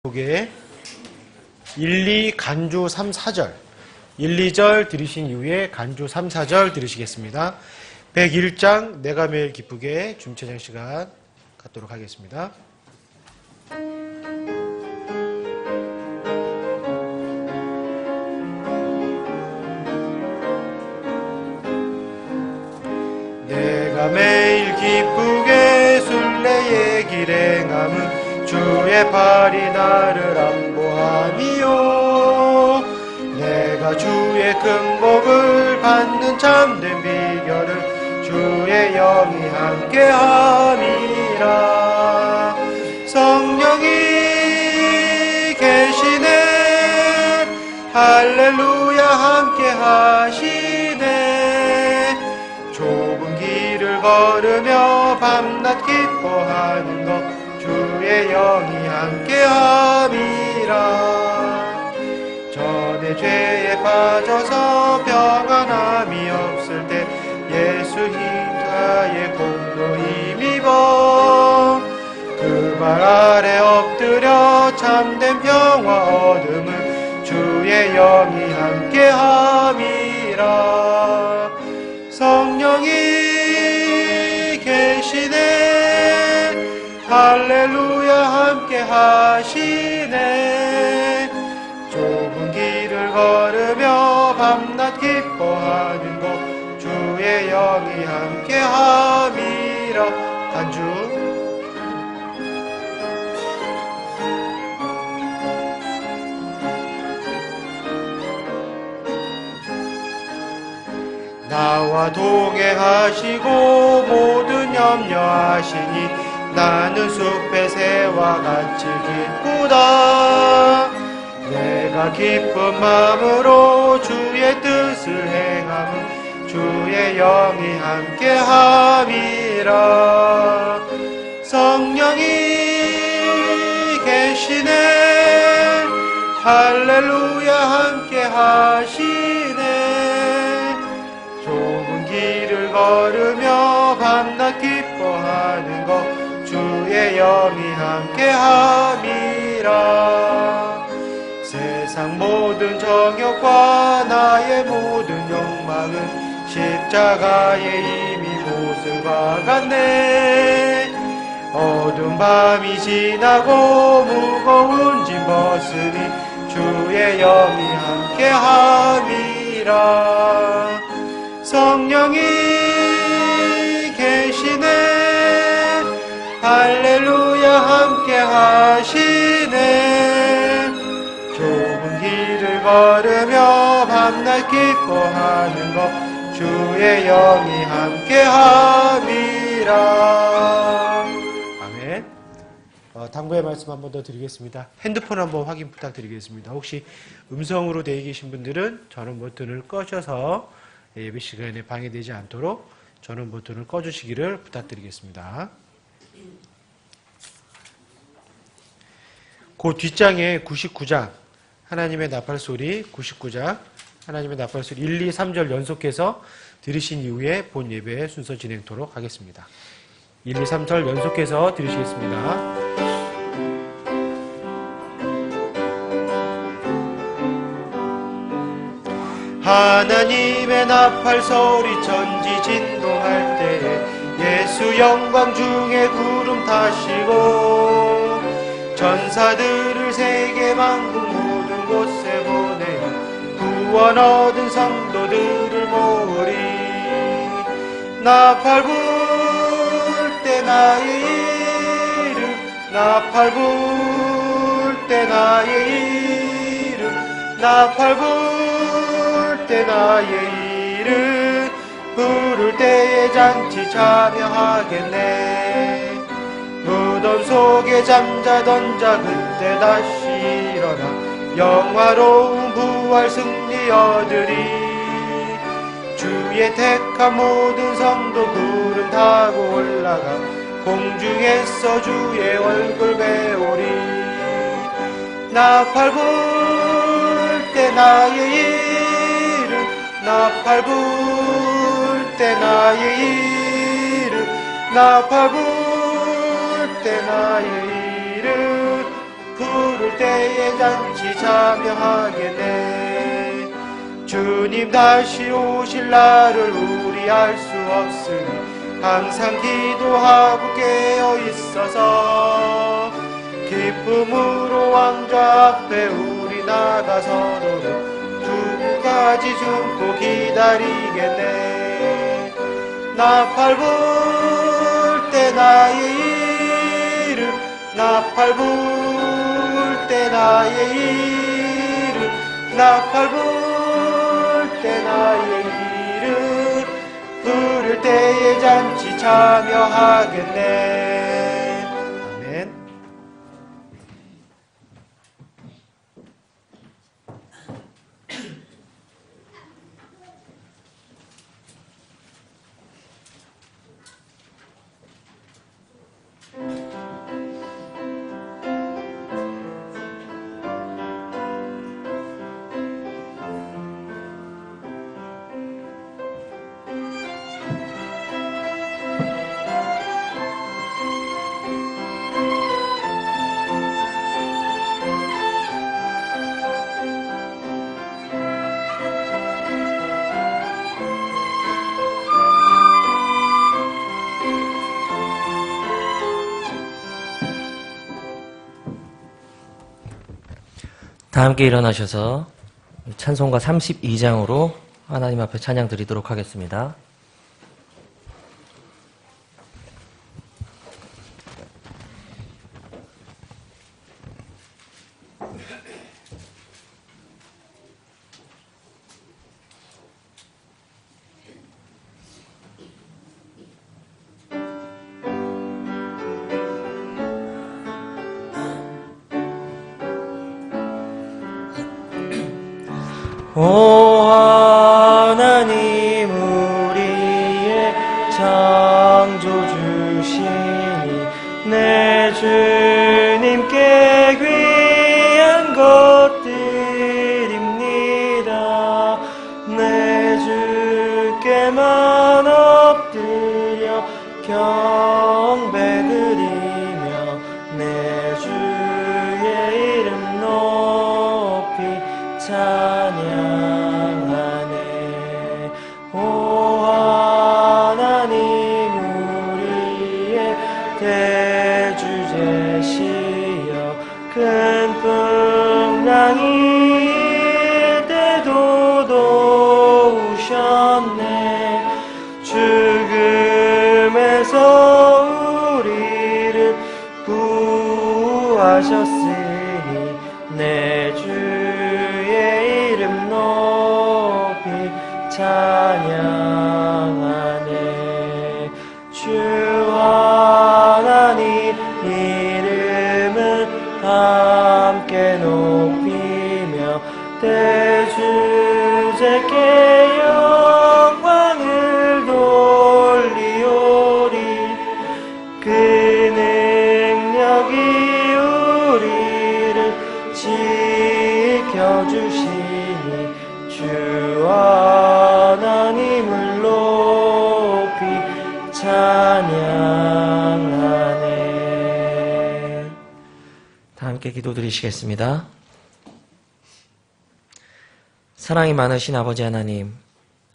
곡에 1, 2 간주 3, 4절 1, 2절 들으신 이후에 간주 3, 4절 들으시겠습니다. 101장 내가 매일 기쁘게 중체장 시간 갖도록 하겠습니다. 내가 매일 기쁘게 순례의 길 행함은 주의 팔이 나를 안보함이요 내가 주의 큰 복을 받는 참된 비결을 주의 영이 함께함이라. 성령이 계시네 할렐루야 함께하시네. 좁은 길을 걸으며 밤낮 기뻐하는 것 주의 영이 함께함이라. 전에 죄에 빠져서 평안함이 없을 때 예수 힘타의 공로 힘입어 그 말 아래 엎드려 참된 평화 얻음을 주의 영이 함께함이라. 성령이 계시네 할렐루야 함께 하시네. 좁은 길을 걸으며 밤낮 기뻐하는 것 주의 영이 함께 함이라. 간주 나와 동행하시고 모든 염려하시니 나는 숲의 새와 같이 기쁘다. 내가 기쁜 마음으로 주의 뜻을 행함은 주의 영이 함께함이라. 성령이 계시네 할렐루야 함께하시네. 좁은 길을 걸으며 밤낮 기뻐하는 것 주의 영이 함께함이라. 세상 모든 정욕과 나의 모든 욕망은 십자가에 이미 못을 박았네. 어두운 밤이 지나고 무거운 짐 벗으니 주의 영이 함께함이라. 성령이 계시네 할렐루야 함께 하시네. 좁은 길을 걸으며 밤낮 기뻐하는 것 주의 영이 함께 함이라. 아멘. 당부의 말씀 한 번 더 드리겠습니다. 핸드폰 한번 확인 부탁드리겠습니다. 혹시 음성으로 되어 계신 분들은 전원 버튼을 꺼셔서 예배 시간에 방해되지 않도록 전원 버튼을 꺼주시기를 부탁드리겠습니다. 그 뒷장에 99장 하나님의 나팔소리 99장 하나님의 나팔소리 1, 2, 3절 연속해서 들으신 이후에 본 예배 순서 진행토록 하겠습니다. 1, 2, 3절 연속해서 들으시겠습니다. 하나님의 나팔소리 천지 진동할 때에 예수 영광 중에 구름 타시고 전사들을 세계 만국 모든 곳에 보내어 구원 얻은 성도들을 모으리. 나팔 불 때 나의 이름 나팔 불 때 나의 이름 나팔 불 때 나의 이름 부를 때에 잔치 참여하겠네. 무덤 속에 잠자던 자 그때 다시 일어나 영화로운 부활 승리 얻으리. 주의 택한 모든 성도 구름 타고 올라가 공중에서 주의 얼굴 배우리. 나팔 불 때 나의 이름 나팔 불 때 나의 이름 나팔 불 때 나의 이름 부를 부를 때에 잔치 참여하겠네. 주님 다시 오실 날을 우리 알 수 없으니 항상 기도하고 깨어 있어서 기쁨으로 왕좌 앞에 우리 나가서도록 주까지 숨고 기다리겠네. 나팔 불 때 나의 이름, 나팔 불 때 나의 이름, 나팔 불 때 나의 이름 부를 때에 잔치 참여하겠네. 아멘. 다 함께 일어나셔서 찬송가 32장으로 하나님 앞에 찬양 드리도록 하겠습니다. 오 하나님 우리의 창조주시니 내 주님께 귀한 것들입니다. 내 주께만 엎드려 경배드리며 내 주의 이름 높이 찬양하네. 오 하나님 우리의 대주제시여 큰 풍랑일 때도 도우셨네. 죽음에서 우리를 구하셨으니 내 주의 이름 높이 찬양하네. 주 하나님 이름을 함께 높이며 대주제께 영광을 돌리오리. 그 능력이 우리를 지켜주시니 주 하나님을 높이 찬양하네. 다 함께 기도드리시겠습니다. 사랑이 많으신 아버지 하나님,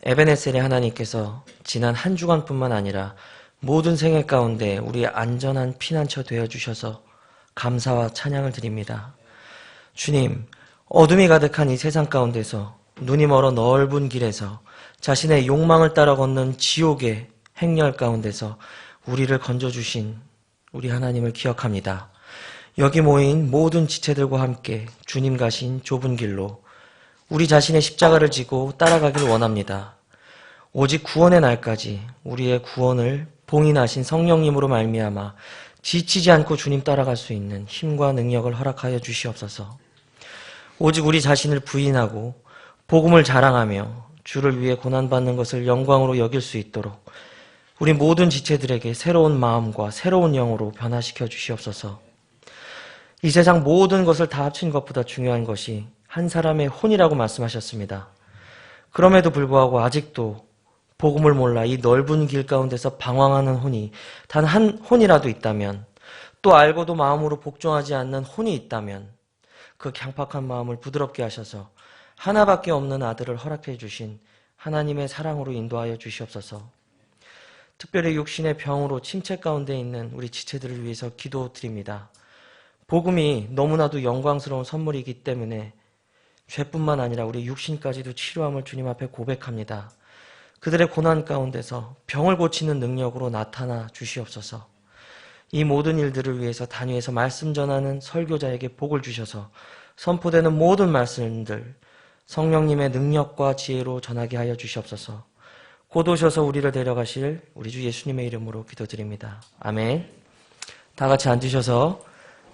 에베네셀의 하나님께서 지난 한 주간뿐만 아니라 모든 생애 가운데 우리의 안전한 피난처 되어주셔서 감사와 찬양을 드립니다. 주님, 어둠이 가득한 이 세상 가운데서 눈이 멀어 넓은 길에서 자신의 욕망을 따라 걷는 지옥의 행렬 가운데서 우리를 건져주신 우리 하나님을 기억합니다. 여기 모인 모든 지체들과 함께 주님 가신 좁은 길로 우리 자신의 십자가를 지고 따라가길 원합니다. 오직 구원의 날까지 우리의 구원을 봉인하신 성령님으로 말미암아 지치지 않고 주님 따라갈 수 있는 힘과 능력을 허락하여 주시옵소서. 오직 우리 자신을 부인하고 복음을 자랑하며 주를 위해 고난받는 것을 영광으로 여길 수 있도록 우리 모든 지체들에게 새로운 마음과 새로운 영으로 변화시켜 주시옵소서. 이 세상 모든 것을 다 합친 것보다 중요한 것이 한 사람의 혼이라고 말씀하셨습니다. 그럼에도 불구하고 아직도 복음을 몰라 이 넓은 길 가운데서 방황하는 혼이 단 한 혼이라도 있다면, 또 알고도 마음으로 복종하지 않는 혼이 있다면 그 강팍한 마음을 부드럽게 하셔서 하나밖에 없는 아들을 허락해 주신 하나님의 사랑으로 인도하여 주시옵소서. 특별히 육신의 병으로 침체 가운데 있는 우리 지체들을 위해서 기도드립니다. 복음이 너무나도 영광스러운 선물이기 때문에 죄뿐만 아니라 우리 육신까지도 치료함을 주님 앞에 고백합니다. 그들의 고난 가운데서 병을 고치는 능력으로 나타나 주시옵소서. 이 모든 일들을 위해서 단위에서 말씀 전하는 설교자에게 복을 주셔서 선포되는 모든 말씀들 성령님의 능력과 지혜로 전하게 하여 주시옵소서. 곧 오셔서 우리를 데려가실 우리 주 예수님의 이름으로 기도드립니다. 아멘. 다 같이 앉으셔서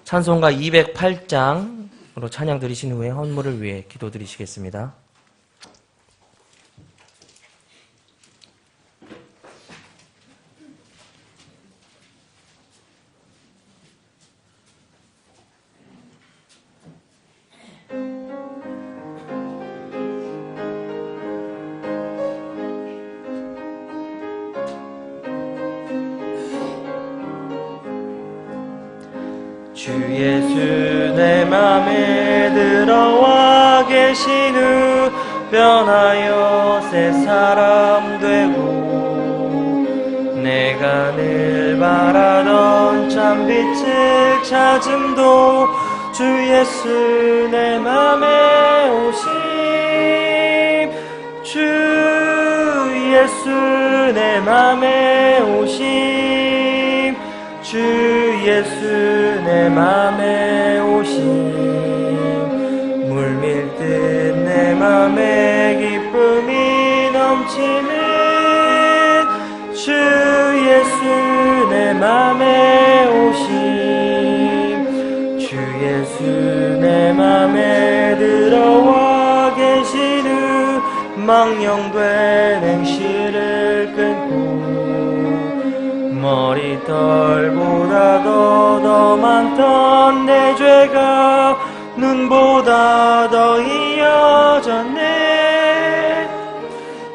찬송가 208장으로 찬양 드리신 후에 헌물을 위해 기도드리시겠습니다. 주 예수 내 맘에 들어와 계신 후 변하여 새 사람 되고 내가 늘 바라던 참 빛을 찾음도 주 예수 내 맘에 오심 주 예수 내 맘에 오심 주 예수 내 맘에 오심 물밀듯 내 맘에 기쁨이 넘치는 주 예수 내 맘에 오심 주 예수 내 맘에 들어와 계신 후 망령된 행실을 끊고 머리털보다 더 많던 내 죄가 눈보다 더 이어졌네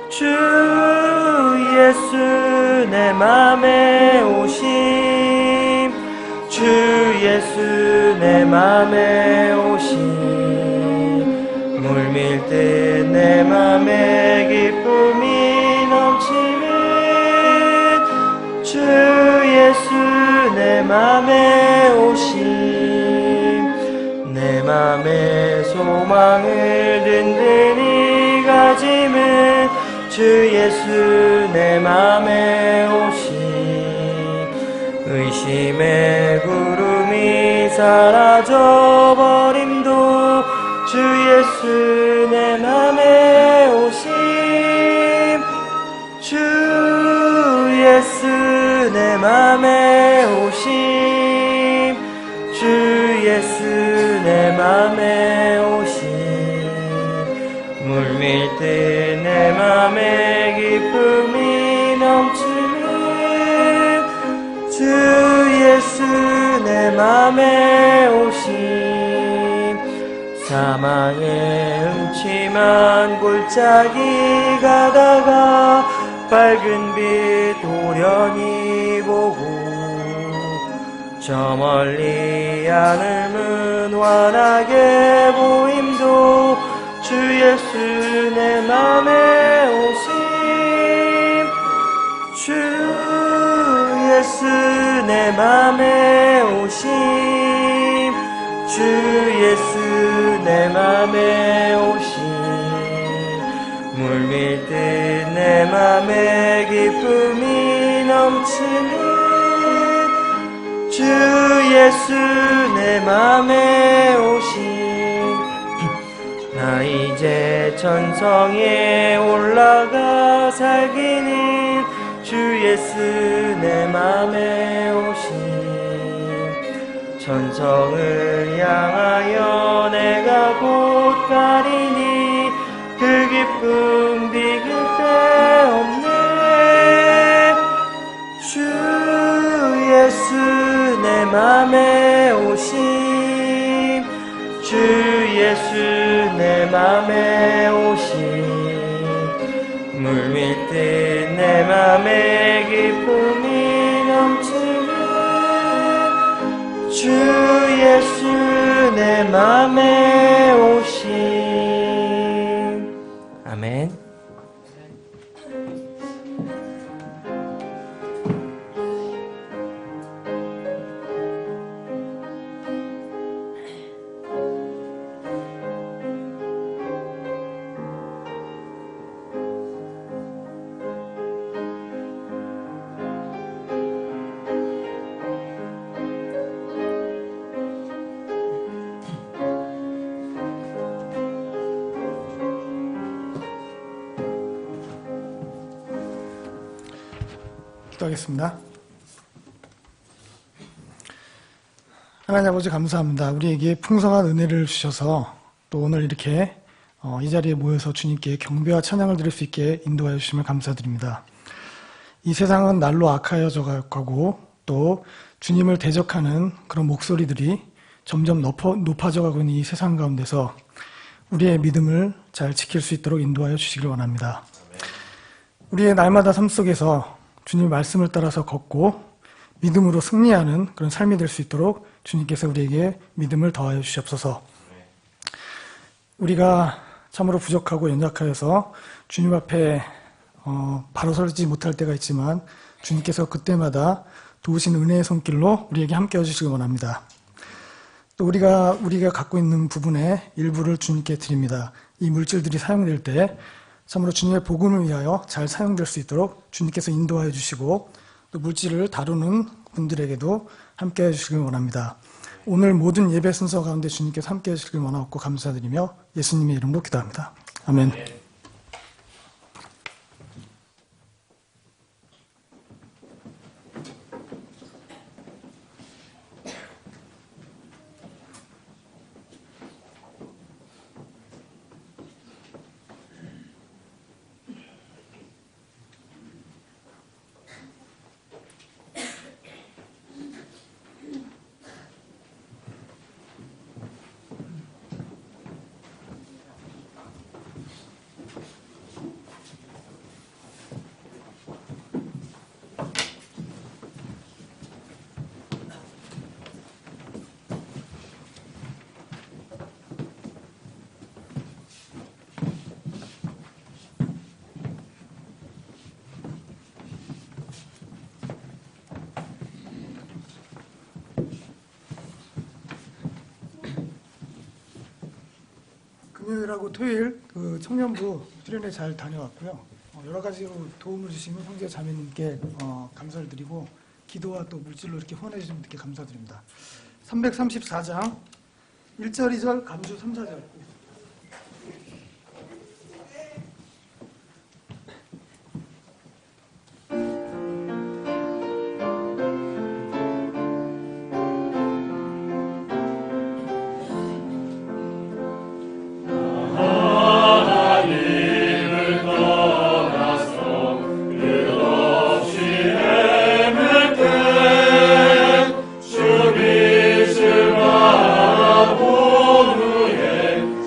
주 예수 내 맘에 오심 주 예수 내 맘에 오심 물밀듯 내 맘에 기쁨이 넘치는 주 예수 내 맘에 오심 내 맘에 소망을 든든히 가짐은 주 예수 내 맘에 오심 의심의 구름이 사라져버림도 주 예수 내 맘에 오심 주 예수 내 맘에 오심 주 예수 내 맘에 오심 물밀듯 내 맘에 기쁨이 넘치는 주 예수 내 맘에 오심 사망의 음침한 골짜기 가다가 밝은 빛 도련히 보고 저 멀리 하늘문 환하게 보임도 주 예수 내 맘에 오심 주 예수 내 맘에 오심 주 예수 내 맘에 오심 물밀듯 내 맘에 기쁨이 넘치는 주 예수 내 맘에 오심 나 이제 천성에 올라가 살기는 주 예수 내 맘에 오심 천성을 향하여 내가 곧 가리니 그 기쁨 비길 데 없네 주 예수 내 맘에 오심 주 예수 내 맘에 오심 물밀듯 내 맘에 기쁨이 넘치는 주 예수 내 만남에 오신. 아멘. 기도하겠습니다. 하나님 아버지 감사합니다. 우리에게 풍성한 은혜를 주셔서 또 오늘 이렇게 이 자리에 모여서 주님께 경배와 찬양을 드릴 수 있게 인도하여 주심을 감사드립니다. 이 세상은 날로 악하여져 가고 또 주님을 대적하는 그런 목소리들이 점점 높아져 가고 있는 이 세상 가운데서 우리의 믿음을 잘 지킬 수 있도록 인도하여 주시길 원합니다. 우리의 날마다 삶 속에서 주님 말씀을 따라서 걷고 믿음으로 승리하는 그런 삶이 될 수 있도록 주님께서 우리에게 믿음을 더하여 주시옵소서. 우리가 참으로 부족하고 연약하여서 주님 앞에 바로 서지 못할 때가 있지만 주님께서 그때마다 도우신 은혜의 손길로 우리에게 함께 해주시기 원합니다. 또 우리가 갖고 있는 부분의 일부를 주님께 드립니다. 이 물질들이 사용될 때 참으로 주님의 복음을 위하여 잘 사용될 수 있도록 주님께서 인도하여 주시고 또 물질을 다루는 분들에게도 함께 해주시길 원합니다. 오늘 모든 예배 순서 가운데 주님께서 함께 해주시길 원하옵고 감사드리며 예수님의 이름으로 기도합니다. 아멘. 금요일하고 토요일 그 청년부 수련회 잘 다녀왔고요. 여러 가지로 도움을 주시는 형제 자매님께 감사를 드리고 기도와 또 물질로 이렇게 후원해 주신 분들께 감사드립니다. 334장 1절, 2절, 감주 3, 4절. 주빛을 바라본 후에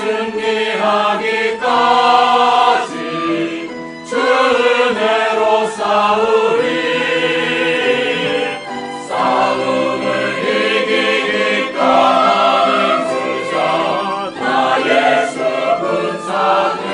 승리하기까지 주 은혜로 싸우리. 싸움을 이기기까 하는 주자 나 예수 군사들이.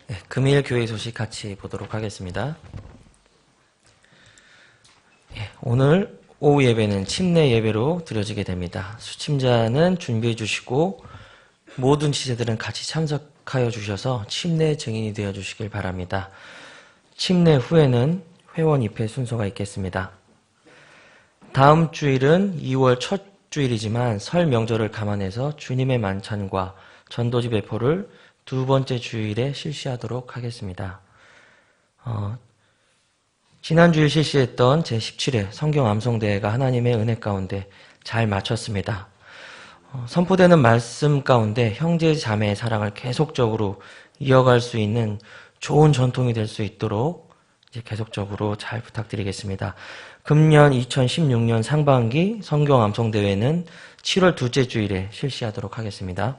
네, 금일 교회 소식 같이 보도록 하겠습니다. 오늘 오후 예배는 침례 예배로 드려지게 됩니다. 수침자는 준비해 주시고 모든 지체들은 같이 참석하여 주셔서 침례 증인이 되어 주시길 바랍니다. 침례 후에는 회원 입회 순서가 있겠습니다. 다음 주일은 2월 첫 주일이지만 설 명절을 감안해서 주님의 만찬과 전도지 배포를 두 번째 주일에 실시하도록 하겠습니다. 지난 주일 실시했던 제17회 성경 암송대회가 하나님의 은혜 가운데 잘 마쳤습니다. 선포되는 말씀 가운데 형제 자매의 사랑을 계속적으로 이어갈 수 있는 좋은 전통이 될 수 있도록 이제 계속적으로 잘 부탁드리겠습니다. 금년 2016년 상반기 성경 암송대회는 7월 둘째 주일에 실시하도록 하겠습니다.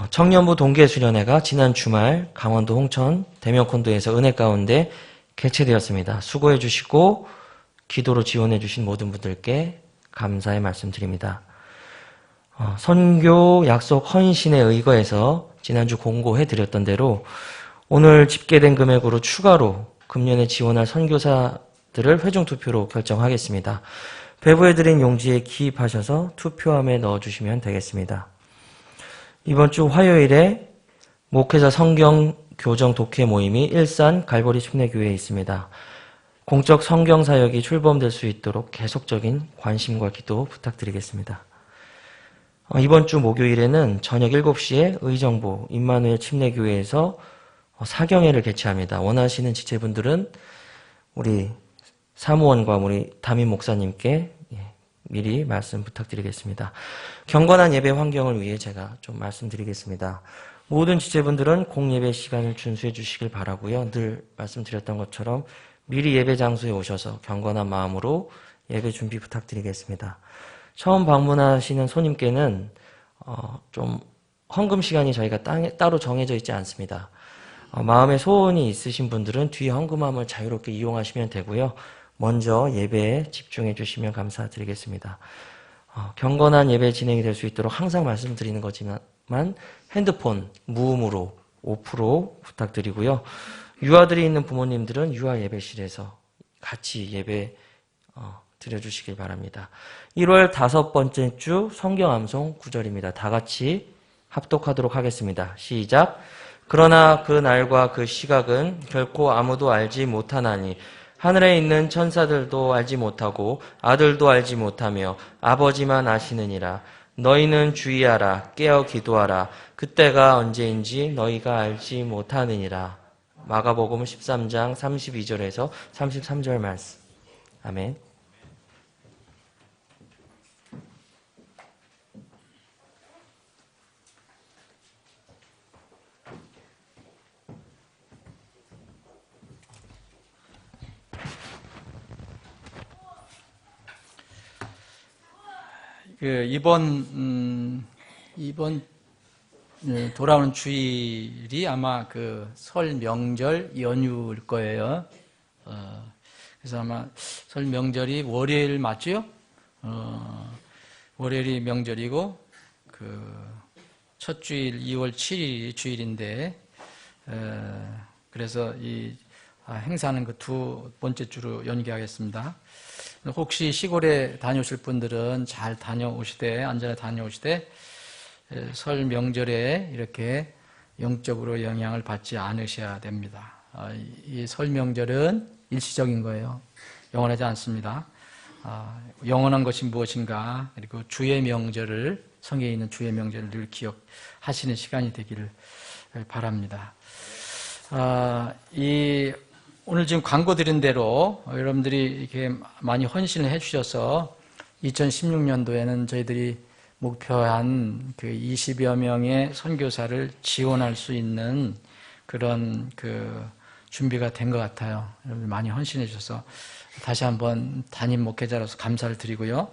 청년부 동계수련회가 지난 주말 강원도 홍천 대명콘도에서 은혜 가운데 개최되었습니다. 수고해 주시고 기도로 지원해 주신 모든 분들께 감사의 말씀드립니다. 선교 약속 헌신에 의거해서 지난주 공고해 드렸던 대로 오늘 집계된 금액으로 추가로 금년에 지원할 선교사들을 회중투표로 결정하겠습니다. 배부해드린 용지에 기입하셔서 투표함에 넣어주시면 되겠습니다. 이번 주 화요일에 목회자 성경 교정 독해 모임이 일산 갈보리 침례교회에 있습니다. 공적 성경 사역이 출범될 수 있도록 계속적인 관심과 기도 부탁드리겠습니다. 이번 주 목요일에는 저녁 7시에 의정부 임마누엘 침례교회에서 사경회를 개최합니다. 원하시는 지체분들은 우리 사무원과 우리 담임 목사님께 미리 말씀 부탁드리겠습니다. 경건한 예배 환경을 위해 제가 좀 말씀드리겠습니다. 모든 지체분들은 공예배 시간을 준수해 주시길 바라고요. 늘 말씀드렸던 것처럼 미리 예배 장소에 오셔서 경건한 마음으로 예배 준비 부탁드리겠습니다. 처음 방문하시는 손님께는 좀 헌금 시간이 저희가 따로 정해져 있지 않습니다. 마음에 소원이 있으신 분들은 뒤에 헌금함을 자유롭게 이용하시면 되고요. 먼저 예배에 집중해 주시면 감사드리겠습니다. 경건한 예배 진행이 될 수 있도록 항상 말씀드리는 거지만 핸드폰 무음으로 5% 부탁드리고요. 유아들이 있는 부모님들은 유아 예배실에서 같이 예배 드려주시길 바랍니다. 1월 5번째 주 성경 암송 9절입니다. 다 같이 합독하도록 하겠습니다. 시작. 그러나 그 날과 그 시각은 결코 아무도 알지 못하나니 하늘에 있는 천사들도 알지 못하고 아들도 알지 못하며 아버지만 아시느니라. 너희는 주의하라. 깨어 기도하라. 그때가 언제인지 너희가 알지 못하느니라. 마가복음 13장 32절에서 33절 말씀. 아멘. 이번 돌아오는 주일이 아마 그 설 명절 연휴일 거예요. 그래서 아마 설 명절이 월요일 맞죠? 월요일이 명절이고 그 첫 주일 2월 7일이 주일인데 그래서 이 행사는 그 두 번째 주로 연기하겠습니다. 혹시 시골에 다녀오실 분들은 잘 다녀오시되 안전에 다녀오시되 설 명절에 이렇게 영적으로 영향을 받지 않으셔야 됩니다. 이 설 명절은 일시적인 거예요. 영원하지 않습니다. 영원한 것이 무엇인가, 그리고 주의 명절을, 성경에 있는 주의 명절을 늘 기억하시는 시간이 되기를 바랍니다. 오늘 지금 광고 드린 대로 여러분들이 이렇게 많이 헌신을 해주셔서 2016년도에는 저희들이 목표한 그 20여 명의 선교사를 지원할 수 있는 그런 준비가 된 것 같아요. 여러분 많이 헌신해 주셔서 다시 한번 담임 목회자로서 감사를 드리고요.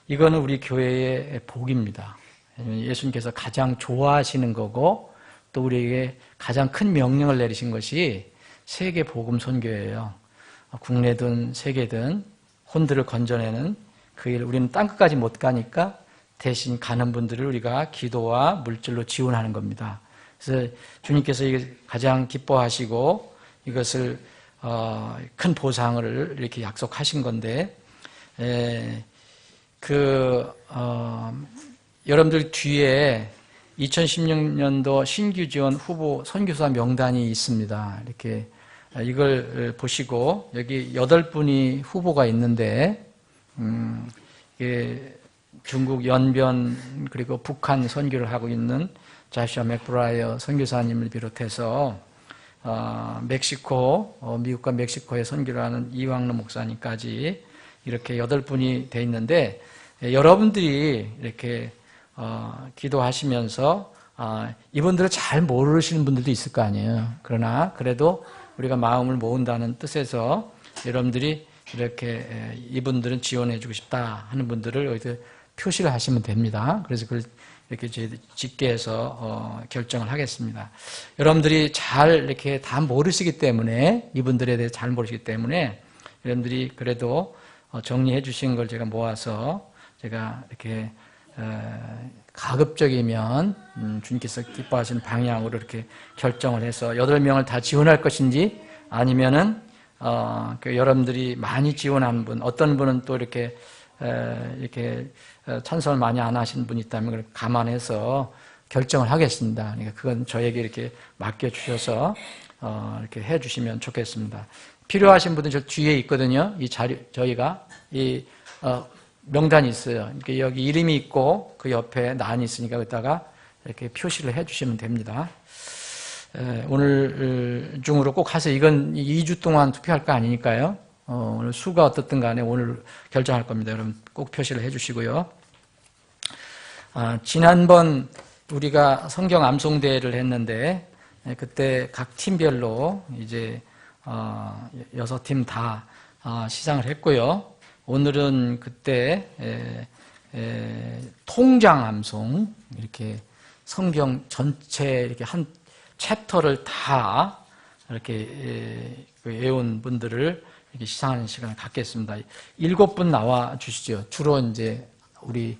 이거는 우리 교회의 복입니다. 예수님께서 가장 좋아하시는 거고 또 우리에게 가장 큰 명령을 내리신 것이 세계 복음 선교예요. 국내든 세계든 혼들을 건져내는 그 일, 우리는 땅끝까지 못 가니까 대신 가는 분들을 우리가 기도와 물질로 지원하는 겁니다. 그래서 주님께서 이게 가장 기뻐하시고 이것을 큰 보상을 이렇게 약속하신 건데, 여러분들 뒤에 2016년도 신규 지원 후보 선교사 명단이 있습니다. 이렇게 이걸 보시고 여기 8분이 후보가 있는데, 중국 연변 그리고 북한 선교를 하고 있는 자슈아 맥브라이어 선교사님을 비롯해서 멕시코, 미국과 멕시코에 선교를 하는 이왕로 목사님까지 이렇게 8분이 돼 있는데, 여러분들이 이렇게 기도하시면서 이분들을 잘 모르시는 분들도 있을 거 아니에요. 그러나 그래도 우리가 마음을 모은다는 뜻에서 여러분들이 이렇게 이분들은 지원해주고 싶다 하는 분들을 어디서 표시를 하시면 됩니다. 그래서 그걸 이렇게 집계해서 결정을 하겠습니다. 여러분들이 잘 이렇게 다 모르시기 때문에, 이분들에 대해 잘 모르시기 때문에 여러분들이 그래도 정리해 주신 걸 제가 모아서 제가 이렇게 가급적이면 주님께서 기뻐하시는 방향으로 이렇게 결정을 해서 8명을 다 지원할 것인지, 아니면은 여러분들이 많이 지원하는 분, 어떤 분은 또 이렇게 찬성을 많이 안 하시는 분이 있다면 그걸 감안해서 결정을 하겠습니다. 그러니까 그건 저에게 이렇게 맡겨주셔서 이렇게 해주시면 좋겠습니다. 필요하신 분들 저 뒤에 있거든요. 이 자료, 저희가 이 명단이 있어요. 그러니까 여기 이름이 있고 그 옆에 난이 있으니까 거기다가 이렇게 표시를 해주시면 됩니다. 오늘 중으로 꼭 하세요. 이건 2주 동안 투표할 거 아니니까요. 오늘 수가 어떻든 간에 오늘 결정할 겁니다. 여러분 꼭 표시를 해주시고요. 지난번 우리가 성경 암송대회를 했는데, 그때 각 팀별로 이제 6팀 다 시상을 했고요. 오늘은 그때 통장 암송, 이렇게 성경 전체 이렇게 한 챕터를 다 이렇게 외운 분들을 이렇게 시상하는 시간을 갖겠습니다. 7분 나와 주시죠. 주로 이제 우리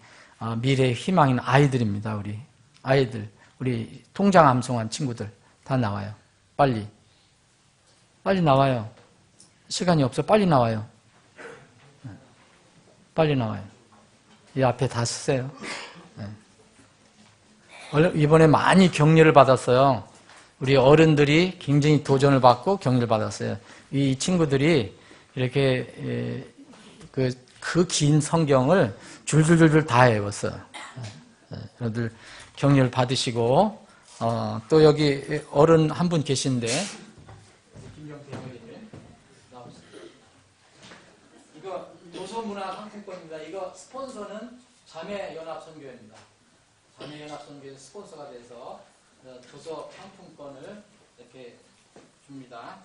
미래의 희망인 아이들입니다. 우리 아이들, 우리 통장 암송한 친구들 다 나와요. 빨리 나와요. 시간이 없어. 빨리 나와요. 빨리 나와요. 이 앞에 다 쓰세요. 이번에 많이 격려를 받았어요. 우리 어른들이 굉장히 도전을 받고 격려를 받았어요. 이 친구들이 이렇게 그 긴 성경을 줄줄줄줄 다 외웠어요. 여러분들 격려를 받으시고, 또 여기 어른 한 분 계신데, 이거 도서문화 상품권입니다. 이거 스폰서는 자매연합선교회입니다. 자매연합선교회 스폰서가 돼서 도서 상품권을 이렇게 줍니다.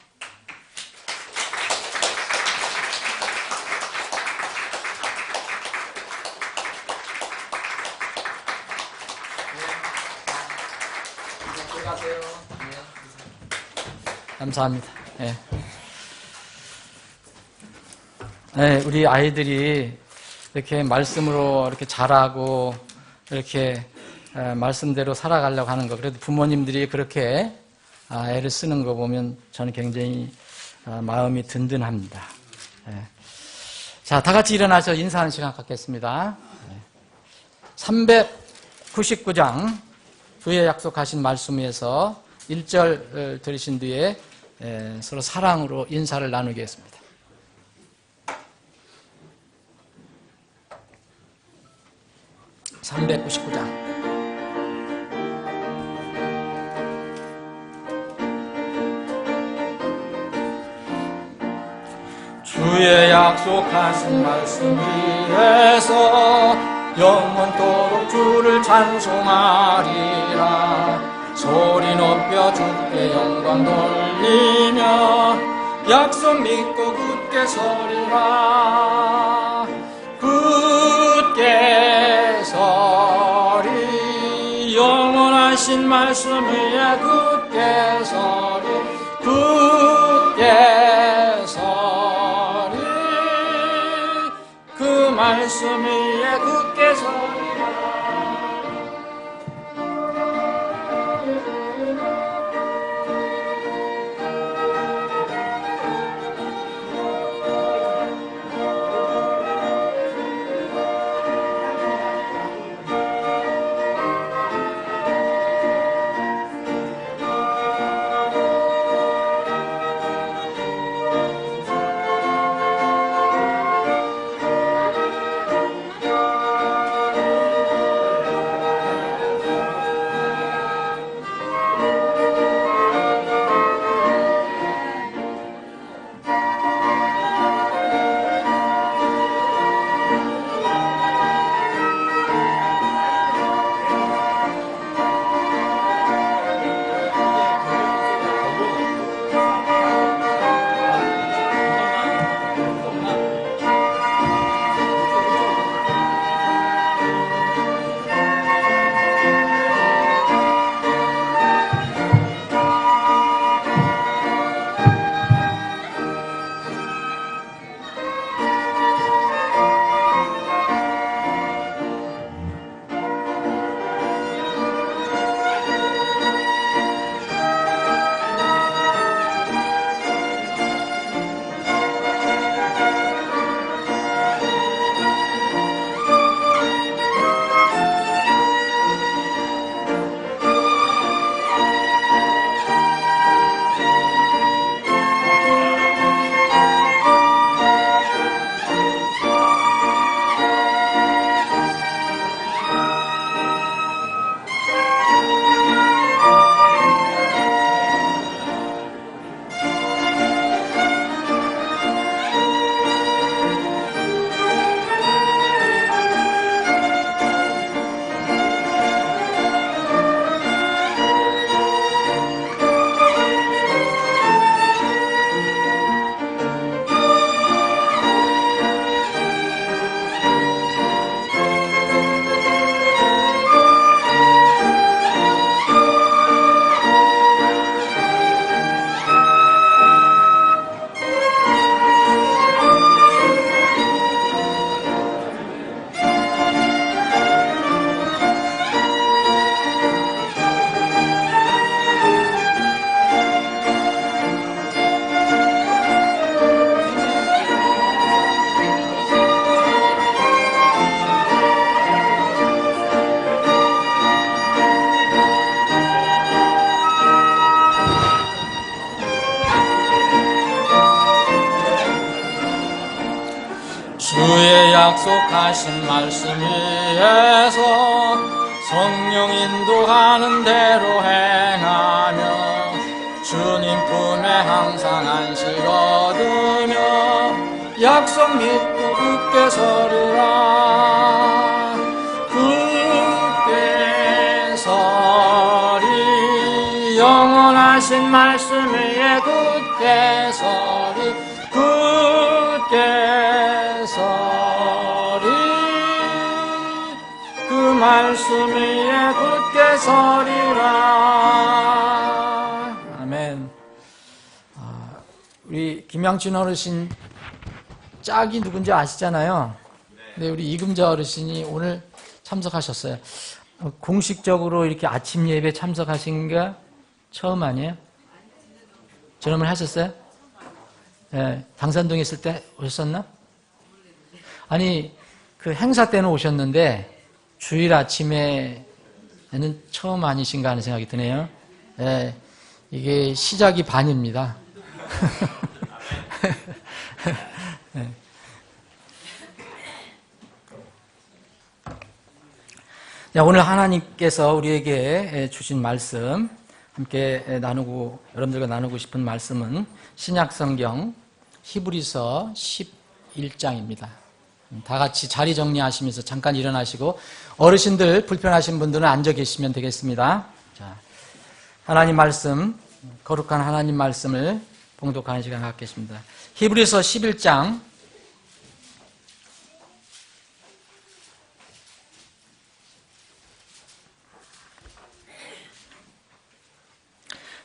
들어가세요. 네. 감사합니다. 네. 네, 우리 아이들이 이렇게 말씀으로 이렇게 자라고 이렇게 말씀대로 살아가려고 하는 거, 그래도 부모님들이 그렇게 애를 쓰는 거 보면 저는 굉장히 마음이 든든합니다. 네. 자, 다 같이 일어나서 인사하는 시간 갖겠습니다. 399장 주의 약속하신 말씀에서 1절 들으신 뒤에 서로 사랑으로 인사를 나누겠습니다. 399장. 주의 약속하신 말씀 위에서 영원토록 주를 찬송하리라. 소리 높여 주께 영광 돌리며 약속 믿고 굳게 서리라. 굳게 서리. 영원하신 말씀 위에 굳게 서리. 굳게 서리. 그 말씀 위에 굳게 서리라. 주의 약속하신 말씀 위에서 성령 인도하는 대로 행하며 주님 품에 항상 안식 얻으며 약속 믿고 굳게 서리라. 굳게 서리. 영원하신 말씀 위에 굳게 서리. 굳게 서리. 그 말씀 위에 굳게 서리라. 아멘. 우리 김양춘 어르신 짝이 누군지 아시잖아요. 근데 우리 이금자 어르신이 오늘 참석하셨어요. 공식적으로 이렇게 아침 예배 참석하신 게 처음 아니에요? 전화를 하셨어요? 예, 당산동에 있을 때 오셨었나? 아니, 그 행사 때는 오셨는데 주일 아침에는 처음 아니신가 하는 생각이 드네요. 예, 이게 시작이 반입니다. 네. 자, 오늘 하나님께서 우리에게 주신 말씀, 함께 나누고, 여러분들과 나누고 싶은 말씀은 신약성경 히브리서 11장입니다. 다 같이 자리 정리하시면서 잠깐 일어나시고, 어르신들 불편하신 분들은 앉아 계시면 되겠습니다. 자, 하나님 말씀, 거룩한 하나님 말씀을 봉독하는 시간 갖겠습니다. 히브리서 11장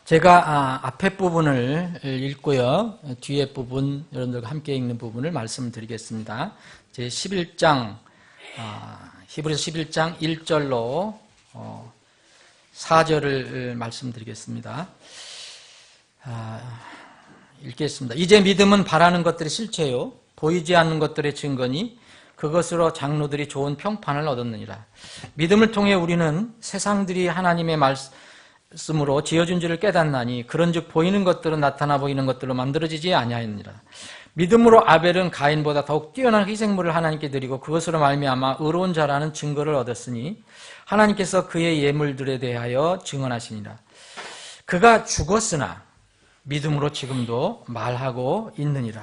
제가 앞에 부분을 읽고요. 뒤에 부분, 여러분들과 함께 읽는 부분을 말씀드리겠습니다. 제 11장, 히브리서 11장 1절로 4절을 말씀드리겠습니다. 읽겠습니다. 이제 믿음은 바라는 것들의 실체요, 보이지 않는 것들의 증거니 그것으로 장로들이 좋은 평판을 얻었느니라. 믿음을 통해 우리는 세상들이 하나님의 말씀으로 지어준 줄을 깨닫나니 그런즉 보이는 것들은 나타나 보이는 것들로 만들어지지 아니하였느니라. 믿음으로 아벨은 가인보다 더욱 뛰어난 희생물을 하나님께 드리고 그것으로 말미암아 의로운 자라는 증거를 얻었으니 하나님께서 그의 예물들에 대하여 증언하시니라. 그가 죽었으나 믿음으로 지금도 말하고 있느니라.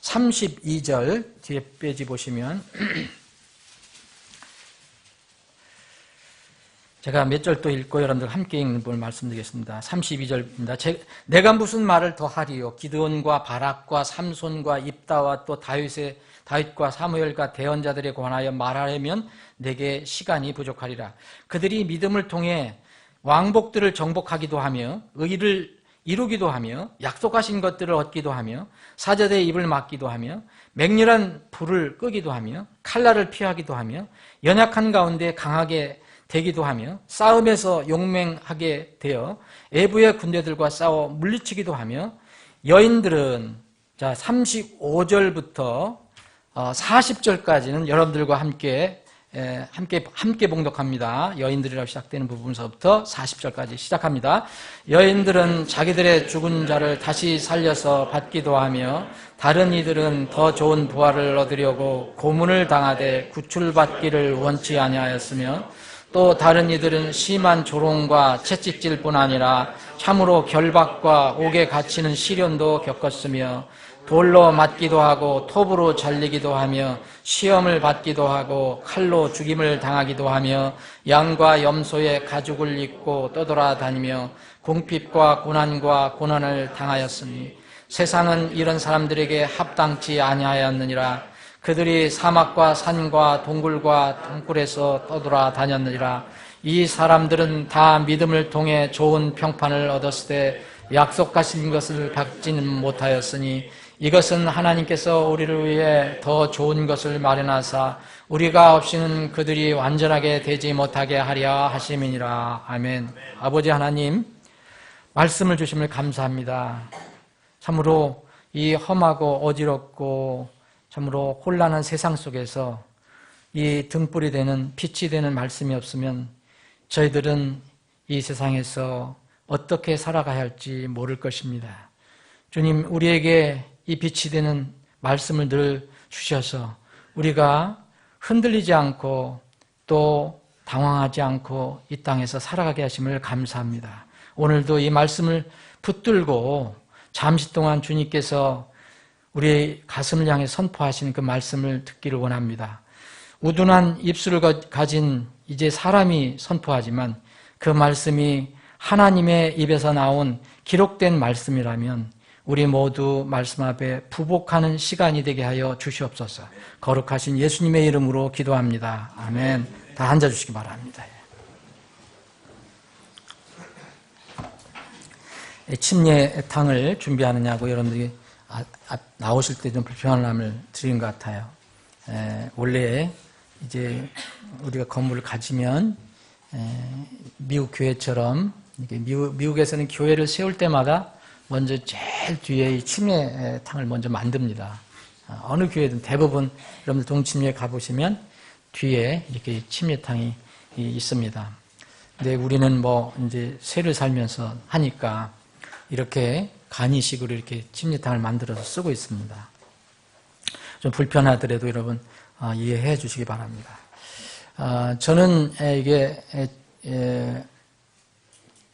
32절 뒤에 페이지 보시면 제가 몇 절 또 읽고 여러분들 함께 읽는 부분을 말씀드리겠습니다. 32절입니다. 내가 무슨 말을 더 하리요? 기드온과 바락과 삼손과 입다와 또 다윗과 사무엘과 대언자들에 관하여 말하려면 내게 시간이 부족하리라. 그들이 믿음을 통해 왕복들을 정복하기도 하며 의를 이루기도 하며 약속하신 것들을 얻기도 하며 사자들의 입을 막기도 하며 맹렬한 불을 끄기도 하며 칼날을 피하기도 하며 연약한 가운데 강하게 되기도 하며 싸움에서 용맹하게 되어 애부의 군대들과 싸워 물리치기도 하며 여인들은 35절부터 40절까지는 여러분들과 함께 봉독합니다. 여인들이라고 시작되는 부분서부터 40절까지 시작합니다. 여인들은 자기들의 죽은 자를 다시 살려서 받기도 하며 다른 이들은 더 좋은 부활을 얻으려고 고문을 당하되 구출받기를 원치 아니하였으며 또 다른 이들은 심한 조롱과 채찍질뿐 아니라 참으로 결박과 옥에 갇히는 시련도 겪었으며 돌로 맞기도 하고 톱으로 잘리기도 하며 시험을 받기도 하고 칼로 죽임을 당하기도 하며 양과 염소의 가죽을 입고 떠돌아다니며 궁핍과 고난을 당하였으니 세상은 이런 사람들에게 합당치 아니하였느니라. 그들이 사막과 산과 동굴과 동굴에서 떠돌아다녔느니라. 이 사람들은 다 믿음을 통해 좋은 평판을 얻었을 때 약속하신 것을 받지는 못하였으니 이것은 하나님께서 우리를 위해 더 좋은 것을 마련하사 우리가 없이는 그들이 완전하게 되지 못하게 하려 하심이니라. 아멘. 아버지 하나님, 말씀을 주심을 감사합니다. 참으로 이 험하고 어지럽고 참으로 혼란한 세상 속에서 이 등불이 되는 빛이 되는 말씀이 없으면 저희들은 이 세상에서 어떻게 살아가야 할지 모를 것입니다. 주님, 우리에게 이 빛이 되는 말씀을 늘 주셔서 우리가 흔들리지 않고 또 당황하지 않고 이 땅에서 살아가게 하심을 감사합니다. 오늘도 이 말씀을 붙들고 잠시 동안 주님께서 우리의 가슴을 향해 선포하시는 그 말씀을 듣기를 원합니다. 우둔한 입술을 가진 이제 사람이 선포하지만 그 말씀이 하나님의 입에서 나온 기록된 말씀이라면 우리 모두 말씀 앞에 부복하는 시간이 되게 하여 주시옵소서. 거룩하신 예수님의 이름으로 기도합니다. 아멘. 다 앉아주시기 바랍니다. 침례탕을 준비하느냐고 여러분들이 나오실 때 좀 불편함을 드린 것 같아요. 원래 이제 우리가 건물을 가지면 미국 교회처럼 미국에서는 교회를 세울 때마다 먼저 제일 뒤에 이 침례탕을 먼저 만듭니다. 어느 교회든 대부분 여러분들 동침례 가보시면 뒤에 이렇게 침례탕이 있습니다. 근데 우리는 이제 세를 살면서 하니까 이렇게 간이식으로 이렇게 침례탕을 만들어서 쓰고 있습니다. 좀 불편하더라도 여러분 이해해 주시기 바랍니다. 저는 이게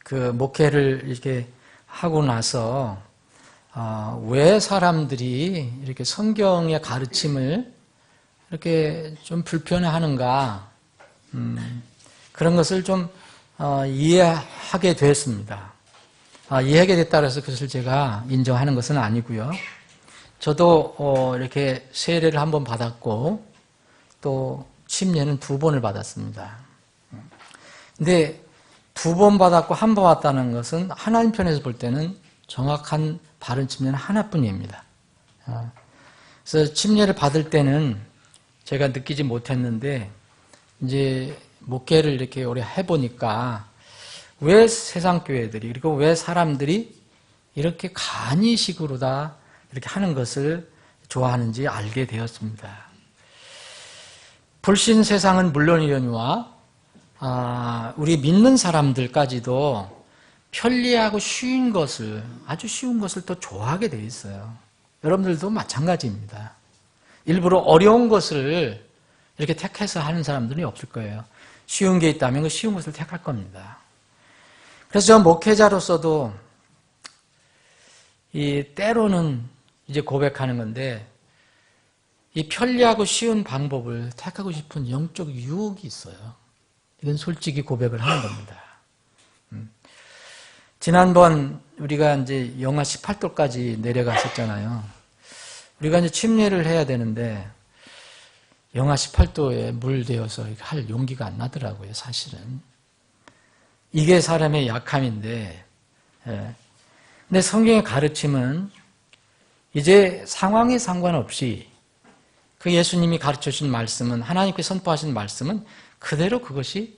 그 목회를 이렇게 하고 나서 왜 사람들이 이렇게 성경의 가르침을 이렇게 좀 불편해하는가, 그런 것을 좀 이해하게 됐습니다. 이해하게 됐다고 해서 그것을 제가 인정하는 것은 아니고요. 저도 이렇게 세례를 한 번 받았고 또 침례는 2번을 받았습니다. 근데 2번 받았고 1번 받았다는 것은 하나님 편에서 볼 때는 정확한 바른 침례는 하나뿐입니다. 그래서 침례를 받을 때는 제가 느끼지 못했는데 이제 목회를 이렇게 오래 해보니까 왜 세상 교회들이, 그리고 왜 사람들이 이렇게 간이식으로 다 이렇게 하는 것을 좋아하는지 알게 되었습니다. 불신 세상은 물론이려니와 우리 믿는 사람들까지도 편리하고 쉬운 것을, 아주 쉬운 것을 더 좋아하게 돼 있어요. 여러분들도 마찬가지입니다. 일부러 어려운 것을 이렇게 택해서 하는 사람들이 없을 거예요. 쉬운 게 있다면 그 쉬운 것을 택할 겁니다. 그래서 저 목회자로서도 이 때로는 이제 고백하는 건데, 이 편리하고 쉬운 방법을 택하고 싶은 영적 유혹이 있어요. 이건 솔직히 고백을 하는 겁니다. 지난번 우리가 이제 영하 18도까지 내려갔었잖아요. 우리가 이제 침례를 해야 되는데 영하 18도에 물되어서 할 용기가 안 나더라고요, 사실은. 이게 사람의 약함인데, 근데 성경의 가르침은 이제 상황에 상관없이 그 예수님이 가르쳐 주신 말씀은, 하나님께서 선포하신 말씀은 그대로 그것이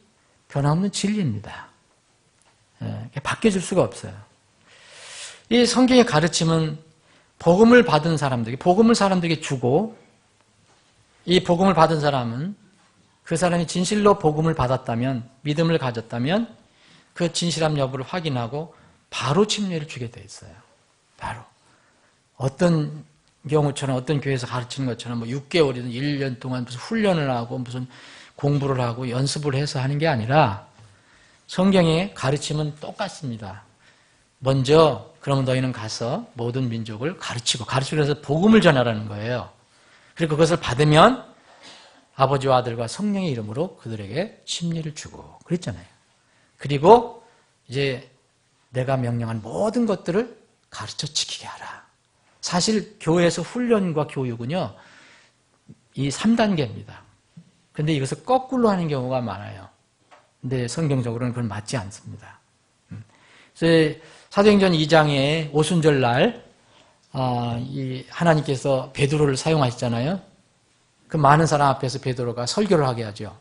변함없는 진리입니다. 바뀌어질 수가 없어요. 이 성경의 가르침은 복음을 받은 사람들에게, 복음을 사람들에게 주고, 이 복음을 받은 사람은 그 사람이 진실로 복음을 받았다면, 믿음을 가졌다면 그 진실함 여부를 확인하고 바로 침례를 주게 돼 있어요. 바로. 어떤 경우처럼, 어떤 교회에서 가르치는 것처럼 뭐 6개월이든 1년 동안 무슨 훈련을 하고 무슨 공부를 하고 연습을 해서 하는 게 아니라 성경의 가르침은 똑같습니다. 먼저 그러면 너희는 가서 모든 민족을 가르치고 해서 복음을 전하라는 거예요. 그리고 그것을 받으면 아버지와 아들과 성령의 이름으로 그들에게 침례를 주고 그랬잖아요. 그리고 이제 내가 명령한 모든 것들을 가르쳐 지키게 하라. 사실 교회에서 훈련과 교육은요, 이 3단계입니다. 근데 이것을 거꾸로 하는 경우가 많아요. 근데 성경적으로는 그건 맞지 않습니다. 그래서 사도행전 2장에 오순절 날 이 하나님께서 베드로를 사용하셨잖아요. 그 많은 사람 앞에서 베드로가 설교를 하게 하죠.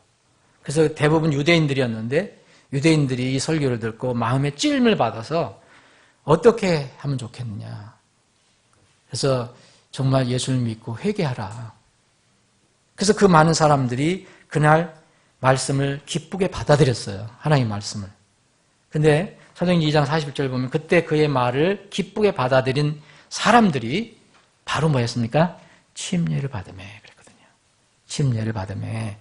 그래서 대부분 유대인들이었는데 유대인들이 이 설교를 듣고 마음에 찔림을 받아서 어떻게 하면 좋겠느냐. 그래서 정말 예수를 믿고 회개하라. 그래서 그 많은 사람들이 그날 말씀을 기쁘게 받아들였어요. 하나님의 말씀을. 근데 사도행전 2장 40절 보면 그때 그의 말을 기쁘게 받아들인 사람들이 바로 뭐였습니까? 침례를 받으매 그랬거든요. 침례를 받으매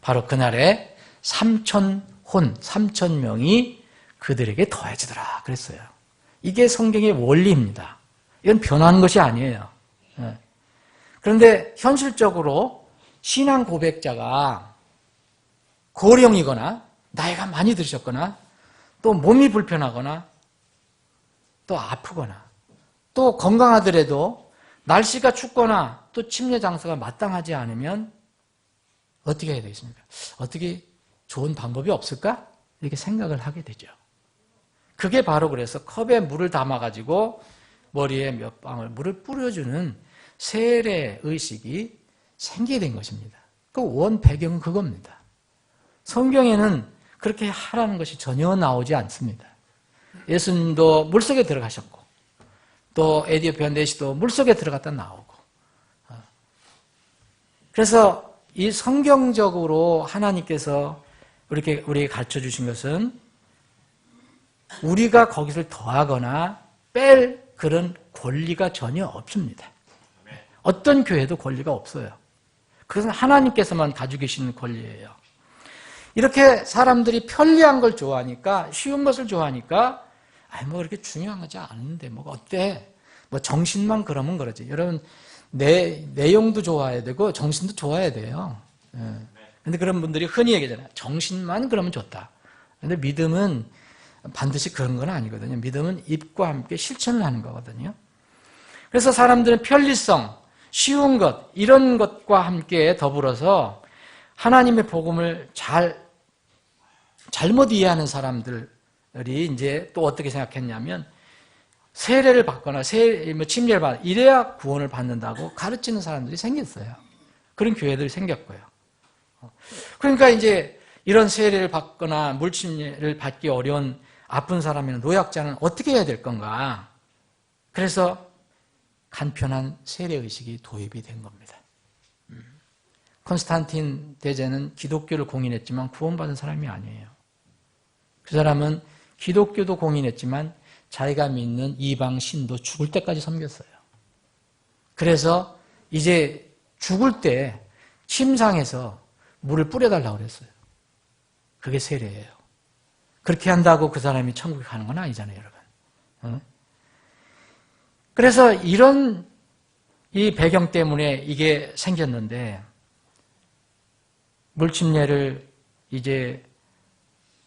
바로 그날에 3,000명이 그들에게 더해지더라 그랬어요. 이게 성경의 원리입니다. 이건 변하는 것이 아니에요. 그런데 현실적으로 신앙 고백자가 고령이거나 나이가 많이 드셨거나 또 몸이 불편하거나 또 아프거나 또 건강하더라도 날씨가 춥거나 또 침례 장소가 마땅하지 않으면 어떻게 해야 되겠습니까? 어떻게 좋은 방법이 없을까? 이렇게 생각을 하게 되죠. 그게 바로 그래서 컵에 물을 담아가지고 머리에 몇 방울 물을 뿌려주는 세례 의식이 생기게 된 것입니다. 그 원 배경은 그겁니다. 성경에는 그렇게 하라는 것이 전혀 나오지 않습니다. 예수님도 물속에 들어가셨고 또 에디오피아 내시도 물속에 들어갔다 나오고 그래서 이 성경적으로 하나님께서 우리에게 가르쳐 주신 것은 우리가 거기를 더하거나 뺄 그런 권리가 전혀 없습니다. 어떤 교회도 권리가 없어요. 그것은 하나님께서만 가지고 계시는 권리예요. 이렇게 사람들이 편리한 걸 좋아하니까, 쉬운 것을 좋아하니까, 뭐 그렇게 중요한 거지 않은데, 뭐 어때? 뭐 정신만 그러면 그러지. 여러분, 내용도 좋아야 되고, 정신도 좋아야 돼요. 근데 그런 분들이 흔히 얘기하잖아요. 정신만 그러면 좋다. 근데 믿음은 반드시 그런 건 아니거든요. 믿음은 입과 함께 실천을 하는 거거든요. 그래서 사람들은 편리성, 쉬운 것, 이런 것과 함께 더불어서 하나님의 복음을 잘못 이해하는 사람들이 이제 또 어떻게 생각했냐면, 세례를 받거나 침례를 받거나 이래야 구원을 받는다고 가르치는 사람들이 생겼어요. 그런 교회들이 생겼고요. 그러니까 이제 이런 세례를 받거나 물침례를 받기 어려운 아픈 사람이나 노약자는 어떻게 해야 될 건가? 그래서 간편한 세례의식이 도입이 된 겁니다. 콘스탄틴 대제는 기독교를 공인했지만 구원받은 사람이 아니에요. 그 사람은 기독교도 공인했지만 자기가 믿는 이방 신도 죽을 때까지 섬겼어요. 그래서 이제 죽을 때 침상에서 물을 뿌려달라고 그랬어요. 그게 세례예요. 그렇게 한다고 그 사람이 천국에 가는 건 아니잖아요, 여러분. 그래서 이런 이 배경 때문에 이게 생겼는데, 물침례를 이제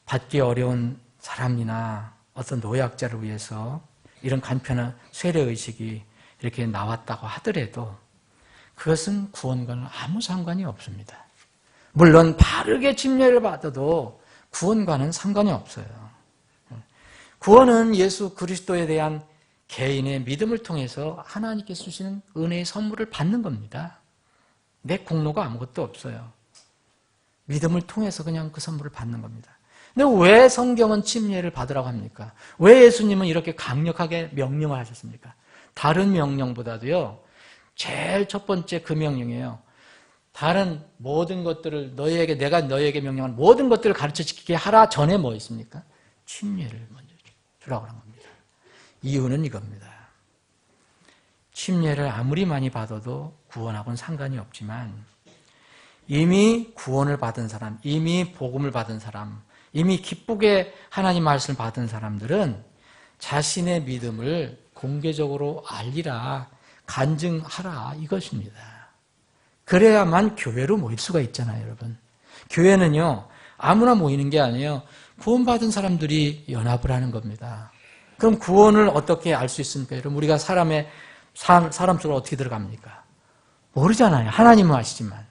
받기 어려운 사람이나 어떤 노약자를 위해서 이런 간편한 세례의식이 이렇게 나왔다고 하더라도 그것은 구원과는 아무 상관이 없습니다. 물론 바르게 침례를 받아도 구원과는 상관이 없어요. 구원은 예수 그리스도에 대한 개인의 믿음을 통해서 하나님께서 주시는 은혜의 선물을 받는 겁니다. 내 공로가 아무것도 없어요. 믿음을 통해서 그냥 그 선물을 받는 겁니다. 근데 왜 성경은 침례를 받으라고 합니까? 왜 예수님은 이렇게 강력하게 명령을 하셨습니까? 다른 명령보다도요, 제일 첫 번째 그 명령이에요. 다른 모든 것들을 내가 너희에게 명령한 모든 것들을 가르쳐 지키게 하라 전에 뭐 있습니까? 침례를 먼저 주라고 한 겁니다. 이유는 이겁니다. 침례를 아무리 많이 받아도 구원하고는 상관이 없지만, 이미 구원을 받은 사람, 이미 복음을 받은 사람, 이미 기쁘게 하나님 말씀을 받은 사람들은 자신의 믿음을 공개적으로 알리라, 간증하라, 이것입니다. 그래야만 교회로 모일 수가 있잖아요, 여러분. 교회는요, 아무나 모이는 게 아니에요. 구원받은 사람들이 연합을 하는 겁니다. 그럼 구원을 어떻게 알 수 있습니까? 여러분, 우리가 사람 속으로 어떻게 들어갑니까? 모르잖아요. 하나님은 아시지만.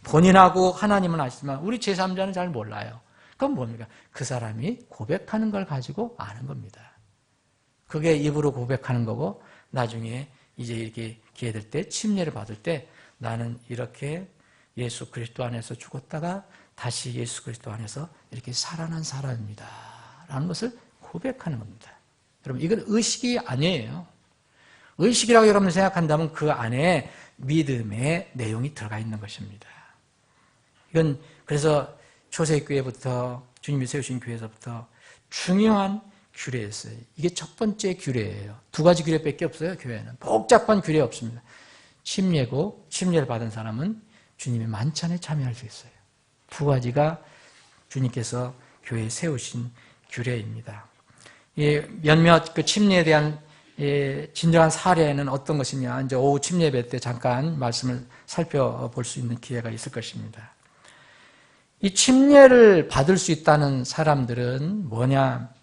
본인하고 하나님은 아시지만 우리 제3자는 잘 몰라요. 그건 뭡니까? 그 사람이 고백하는 걸 가지고 아는 겁니다. 그게 입으로 고백하는 거고, 나중에 이제 이렇게 기회 될 때, 침례를 받을 때, 나는 이렇게 예수 그리스도 안에서 죽었다가 다시 예수 그리스도 안에서 이렇게 살아난 사람입니다. 라는 것을 고백하는 겁니다. 여러분, 이건 의식이 아니에요. 의식이라고 여러분이 생각한다면 그 안에 믿음의 내용이 들어가 있는 것입니다. 이건 그래서 초대교회부터 주님이 세우신 교회에서부터 중요한 규례였어요. 이게 첫 번째 규례예요. 2가지 규례밖에 없어요, 교회는. 복잡한 규례 없습니다. 침례고, 침례를 받은 사람은 주님의 만찬에 참여할 수 있어요. 2가지가 주님께서 교회에 세우신 규례입니다. 몇몇 그 침례에 대한 진정한 사례는 어떤 것이냐, 이제 오후 침례 예배 때 잠깐 말씀을 살펴볼 수 있는 기회가 있을 것입니다. 이 침례를 받을 수 있다는 사람들은 뭐냐?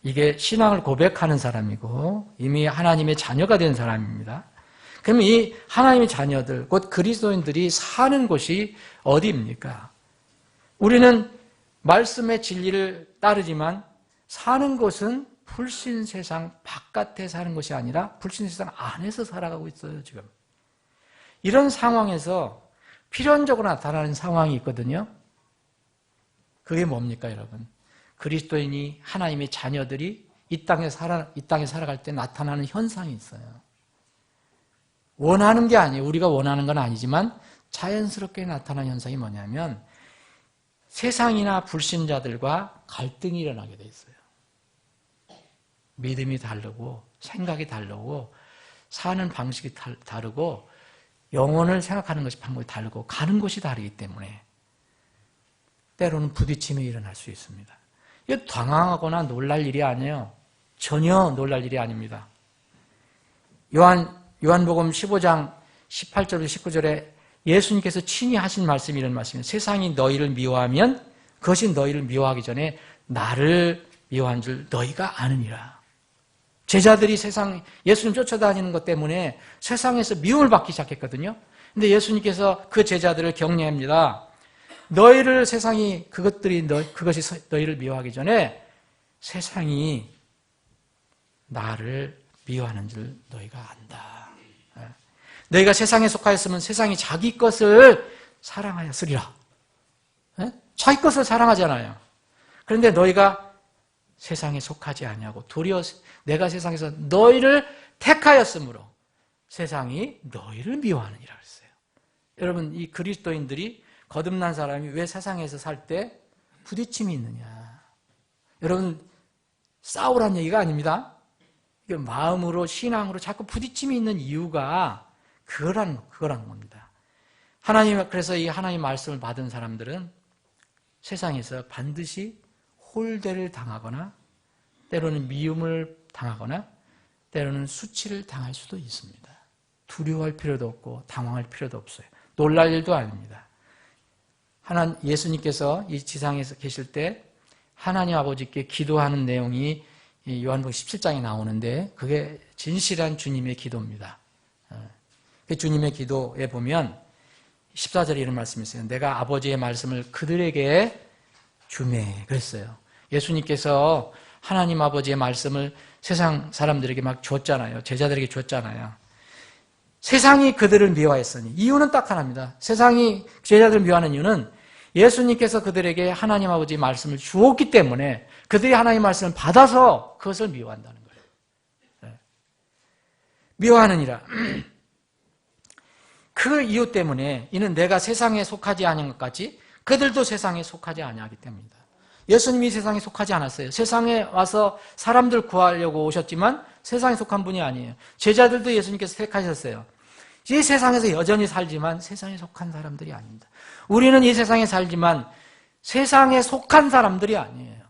이게 신앙을 고백하는 사람이고 이미 하나님의 자녀가 된 사람입니다. 그럼 이 하나님의 자녀들, 곧 그리스도인들이 사는 곳이 어디입니까? 우리는 말씀의 진리를 따르지만 사는 곳은 불신 세상 바깥에 사는 것이 아니라 불신 세상 안에서 살아가고 있어요, 지금. 이런 상황에서 필연적으로 나타나는 상황이 있거든요. 그게 뭡니까, 여러분? 그리스도인이 하나님의 자녀들이 이 땅에 살아갈 때 나타나는 현상이 있어요. 원하는 게 아니에요. 우리가 원하는 건 아니지만 자연스럽게 나타나는 현상이 뭐냐면 세상이나 불신자들과 갈등이 일어나게 돼 있어요. 믿음이 다르고 생각이 다르고 사는 방식이 다르고 영혼을 생각하는 것이 방법이 다르고 가는 곳이 다르기 때문에 때로는 부딪힘이 일어날 수 있습니다. 이거 당황하거나 놀랄 일이 아니에요. 전혀 놀랄 일이 아닙니다. 요한복음 15장 18절부터 19절에 예수님께서 친히 하신 말씀이 이런 말씀이에요. 세상이 너희를 미워하면 그것이 너희를 미워하기 전에 나를 미워한 줄 너희가 아느니라. 제자들이 예수님 쫓아다니는 것 때문에 세상에서 미움을 받기 시작했거든요. 근데 예수님께서 그 제자들을 격려합니다. 너희를 세상이 그것이 너희를 미워하기 전에 세상이 나를 미워하는 줄 너희가 안다. 너희가 세상에 속하였으면 세상이 자기 것을 사랑하였으리라. 자기 것을 사랑하잖아요. 그런데 너희가 세상에 속하지 아니하고 도리어 내가 세상에서 너희를 택하였으므로 세상이 너희를 미워하느니라 그랬어요. 여러분, 이 그리스도인들이 거듭난 사람이 왜 세상에서 살 때 부딪힘이 있느냐? 여러분, 싸우란 얘기가 아닙니다. 이게 마음으로 신앙으로 자꾸 부딪힘이 있는 이유가 그거라는 겁니다. 그래서 이 하나님 말씀을 받은 사람들은 세상에서 반드시 홀대를 당하거나 때로는 미움을 당하거나 때로는 수치를 당할 수도 있습니다. 두려워할 필요도 없고 당황할 필요도 없어요. 놀랄 일도 아닙니다. 예수님께서 이 지상에서 계실 때 하나님 아버지께 기도하는 내용이 요한복음 17장에 나오는데 그게 진실한 주님의 기도입니다. 그 주님의 기도에 보면 14절에 이런 말씀이 있어요. 내가 아버지의 말씀을 그들에게 주매 그랬어요. 예수님께서 하나님 아버지의 말씀을 세상 사람들에게 막 줬잖아요. 제자들에게 줬잖아요. 세상이 그들을 미워했으니 이유는 딱 하나입니다. 세상이 제자들을 미워하는 이유는 예수님께서 그들에게 하나님 아버지의 말씀을 주었기 때문에 그들이 하나님의 말씀을 받아서 그것을 미워한다는 거예요. 미워하느니라. 그 이유 때문에 이는 내가 세상에 속하지 아니한 것 같이 그들도 세상에 속하지 아니하기 때문이다. 예수님이 세상에 속하지 않았어요. 세상에 와서 사람들 구하려고 오셨지만 세상에 속한 분이 아니에요. 제자들도 예수님께서 택하셨어요. 이 세상에서 여전히 살지만 세상에 속한 사람들이 아닙니다. 우리는 이 세상에 살지만 세상에 속한 사람들이 아니에요.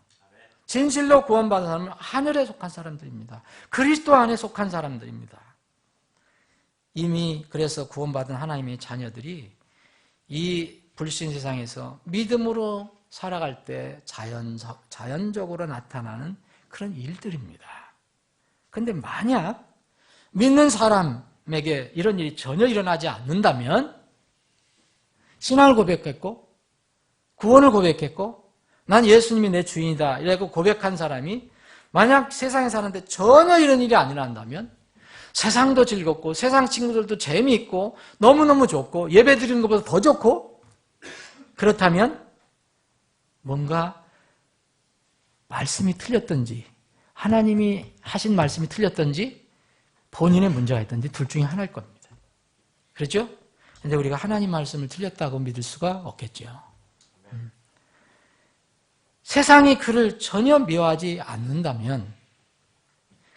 진실로 구원받은 사람은 하늘에 속한 사람들입니다. 그리스도 안에 속한 사람들입니다. 이미 그래서 구원받은 하나님의 자녀들이 이 불신 세상에서 믿음으로 살아갈 때 자연적으로 나타나는 그런 일들입니다. 그런데 만약 믿는 사람에게 이런 일이 전혀 일어나지 않는다면 신앙을 고백했고 구원을 고백했고 난 예수님이 내 주인이다 이라고 고백한 사람이 만약 세상에 사는데 전혀 이런 일이 안 일어난다면 세상도 즐겁고 세상 친구들도 재미있고 너무너무 좋고 예배 드리는 것보다 더 좋고 그렇다면 뭔가 말씀이 틀렸든지 하나님이 하신 말씀이 틀렸든지 본인의 문제가 있든지 둘 중에 하나일 겁니다. 그렇죠? 그런데 우리가 하나님 말씀을 틀렸다고 믿을 수가 없겠죠. 세상이 그를 전혀 미워하지 않는다면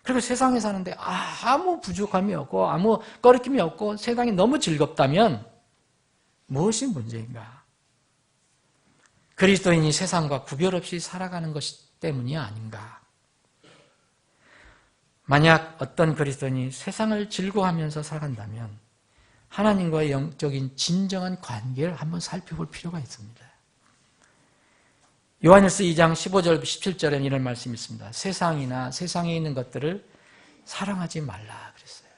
그리고 세상에 사는데 아무 부족함이 없고 아무 꺼리낌이 없고 세상이 너무 즐겁다면 무엇이 문제인가? 그리스도인이 세상과 구별 없이 살아가는 것 때문이 아닌가? 만약 어떤 그리스도인이 세상을 즐거워하면서 살아간다면 하나님과의 영적인 진정한 관계를 한번 살펴볼 필요가 있습니다. 요한일서 2장 15절 17절에는 이런 말씀이 있습니다. 세상이나 세상에 있는 것들을 사랑하지 말라 그랬어요.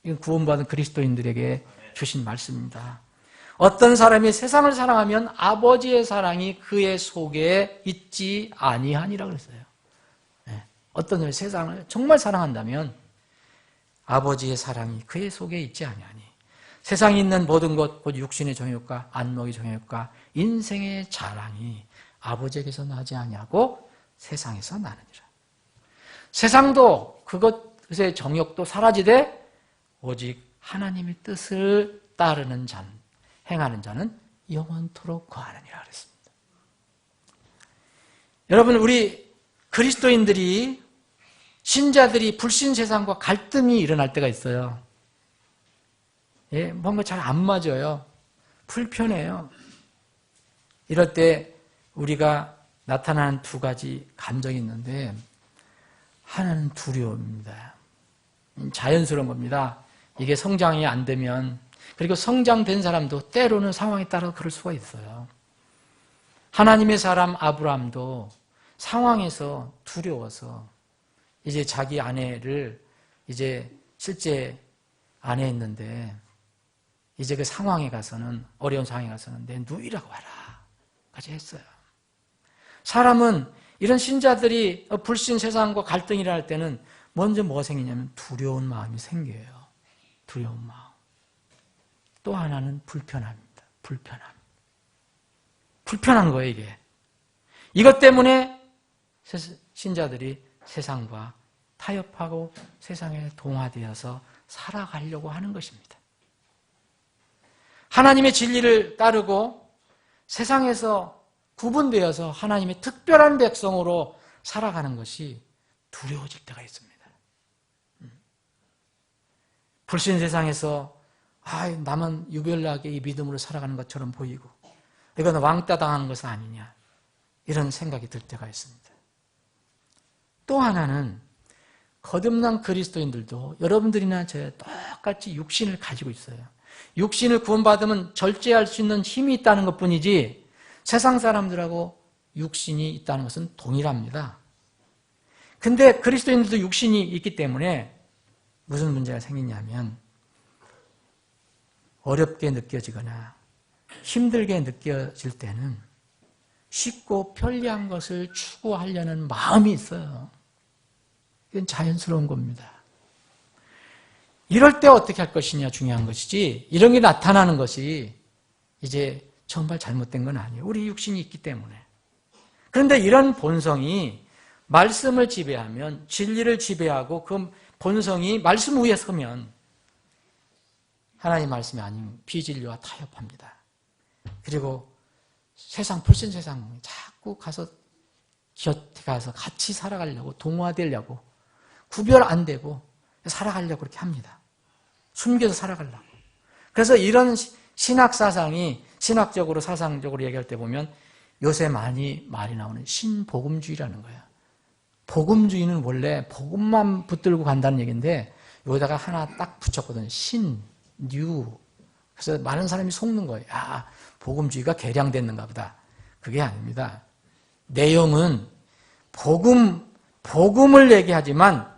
이건 구원받은 그리스도인들에게 주신 말씀입니다. 어떤 사람이 세상을 사랑하면 아버지의 사랑이 그의 속에 있지 아니하니라 그랬어요. 어떤 사람이 세상을 정말 사랑한다면 아버지의 사랑이 그의 속에 있지 아니하니 세상에 있는 모든 것, 곧 육신의 정욕과 안목의 정욕과 인생의 자랑이 아버지에게서 나지 아니하고 세상에서 나느니라. 세상도 그것의 정욕도 사라지되 오직 하나님의 뜻을 따르는 자는 행하는 자는 영원토록 거하느니라 그랬습니다. 여러분, 우리 그리스도인들이 신자들이 불신 세상과 갈등이 일어날 때가 있어요. 뭔가 잘 안 맞아요. 불편해요. 이럴 때 우리가 나타나는 두 가지 감정이 있는데 하나는 두려움입니다. 자연스러운 겁니다. 이게 성장이 안 되면, 그리고 성장된 사람도 때로는 상황에 따라 그럴 수가 있어요. 하나님의 사람 아브라함도 상황에서 두려워서 이제 자기 아내를 이제 실제 아내였는데 이제 그 상황에 가서는, 어려운 상황에 가서는 내 누이라고 하라 까지 했어요. 사람은 이런 신자들이 불신 세상과 갈등이 일어날 때는 먼저 뭐가 생기냐면 두려운 마음이 생겨요. 두려운 마음. 또 하나는 불편함입니다. 불편한 거예요, 이게. 이것 때문에 신자들이 세상과 타협하고 세상에 동화되어서 살아가려고 하는 것입니다. 하나님의 진리를 따르고 세상에서 구분되어서 하나님의 특별한 백성으로 살아가는 것이 두려워질 때가 있습니다. 불신 세상에서 나만 유별나게 이 믿음으로 살아가는 것처럼 보이고 이건 왕따 당하는 것은 아니냐, 이런 생각이 들 때가 있습니다. 또 하나는 거듭난 그리스도인들도 여러분들이나 저 똑같이 육신을 가지고 있어요. 육신을 구원받으면 절제할 수 있는 힘이 있다는 것뿐이지 세상 사람들하고 육신이 있다는 것은 동일합니다. 근데 그리스도인들도 육신이 있기 때문에 무슨 문제가 생기냐면 어렵게 느껴지거나 힘들게 느껴질 때는 쉽고 편리한 것을 추구하려는 마음이 있어요. 이건 자연스러운 겁니다. 이럴 때 어떻게 할 것이냐 중요한 것이지, 이런 게 나타나는 것이 이제 정말 잘못된 건 아니에요. 우리 육신이 있기 때문에. 그런데 이런 본성이 말씀을 지배하면, 진리를 지배하고 그 본성이 말씀 위에 서면 하나님 말씀이 아닌 비진리와 타협합니다. 그리고 불신 세상에 자꾸 가서 곁에 가서 같이 살아가려고, 동화되려고, 구별 안 되고 살아가려고 그렇게 합니다. 숨겨서 살아가려고. 그래서 이런 신학 사상이, 신학적으로 사상적으로 얘기할 때 보면 요새 많이 말이 나오는 신복음주의라는 거예요. 복음주의는 원래 복음만 붙들고 간다는 얘기인데 여기다가 하나 딱 붙였거든요. 뉴. 그래서 많은 사람이 속는 거예요. 복음주의가 개량됐는가 보다. 그게 아닙니다. 내용은 복음을 얘기하지만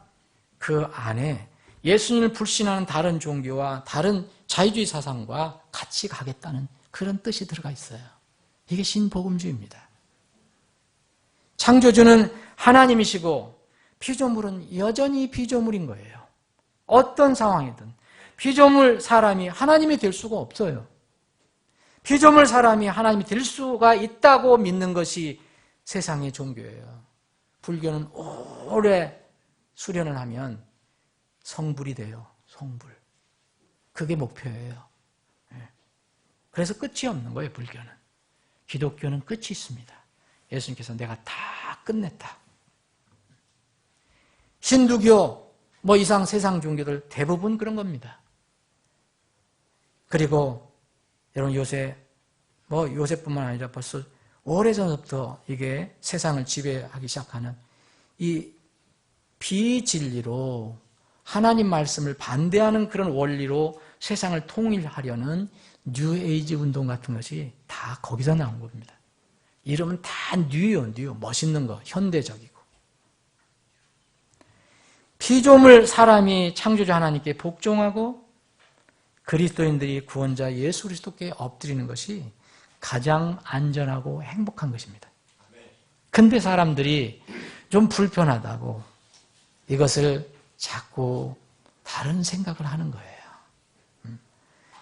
그 안에 예수님을 불신하는 다른 종교와 다른 자유주의 사상과 같이 가겠다는 그런 뜻이 들어가 있어요. 이게 신복음주의입니다. 창조주는 하나님이시고 피조물은 여전히 피조물인 거예요. 어떤 상황이든 피조물 사람이 하나님이 될 수가 없어요. 피조물 사람이 하나님이 될 수가 있다고 믿는 것이 세상의 종교예요. 불교는 오래 수련을 하면 성불이 돼요. 성불. 그게 목표예요. 그래서 끝이 없는 거예요, 불교는. 기독교는 끝이 있습니다. 예수님께서 내가 다 끝냈다. 힌두교, 이상 세상 종교들 대부분 그런 겁니다. 그리고 여러분 요새뿐만 아니라 벌써 오래전부터 이게 세상을 지배하기 시작하는 이 비진리로 하나님 말씀을 반대하는 그런 원리로 세상을 통일하려는 뉴에이지 운동 같은 것이 다 거기서 나온 겁니다. 이름은 다 뉴요. 멋있는 거, 현대적이고. 피조물 사람이 창조주 하나님께 복종하고 그리스도인들이 구원자 예수 그리스도께 엎드리는 것이 가장 안전하고 행복한 것입니다. 근데 사람들이 좀 불편하다고 이것을 자꾸 다른 생각을 하는 거예요.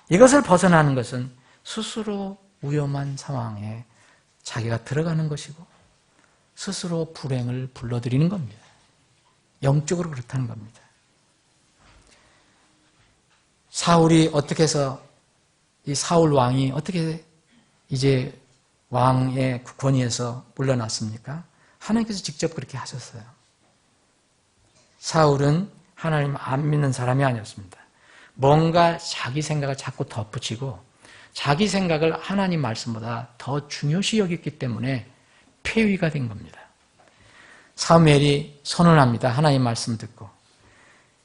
이것을 벗어나는 것은 스스로 위험한 상황에 자기가 들어가는 것이고 스스로 불행을 불러들이는 겁니다. 영적으로 그렇다는 겁니다. 사울이 어떻게 해서 이 사울 왕이 어떻게 이제 왕의 권위에서 물러났습니까? 하나님께서 직접 그렇게 하셨어요. 사울은 하나님 안 믿는 사람이 아니었습니다. 뭔가 자기 생각을 자꾸 덧붙이고 자기 생각을 하나님 말씀보다 더 중요시 여겼기 때문에 폐위가 된 겁니다. 사무엘이 선언합니다. 하나님 말씀 듣고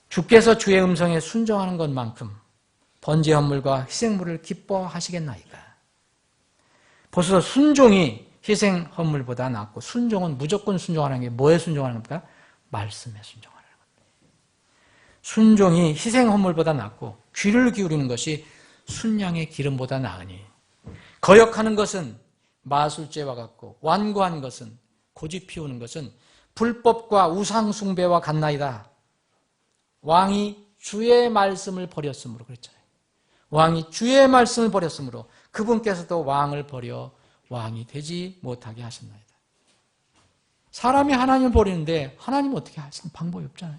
주께서 주의 음성에 순종하는 것만큼 번제 헌물과 희생물을 기뻐하시겠나이까. 벌써 순종이 희생 헌물보다 낫고, 순종은 무조건 순종하는 게 뭐에 순종하는 겁니까? 말씀에 순종하는 겁니다. 순종이 희생 헌물보다 낫고 귀를 기울이는 것이 순양의 기름보다 나으니 거역하는 것은 마술죄와 같고 완고한 것은, 고집 피우는 것은 불법과 우상 숭배와 같나이다. 왕이 주의 말씀을 버렸으므로 그랬잖아요. 왕이 주의 말씀을 버렸으므로 그분께서도 왕을 버려 왕이 되지 못하게 하셨나이다. 사람이 하나님을 버리는데 하나님 어떻게 할 수 있는 방법이 없잖아요.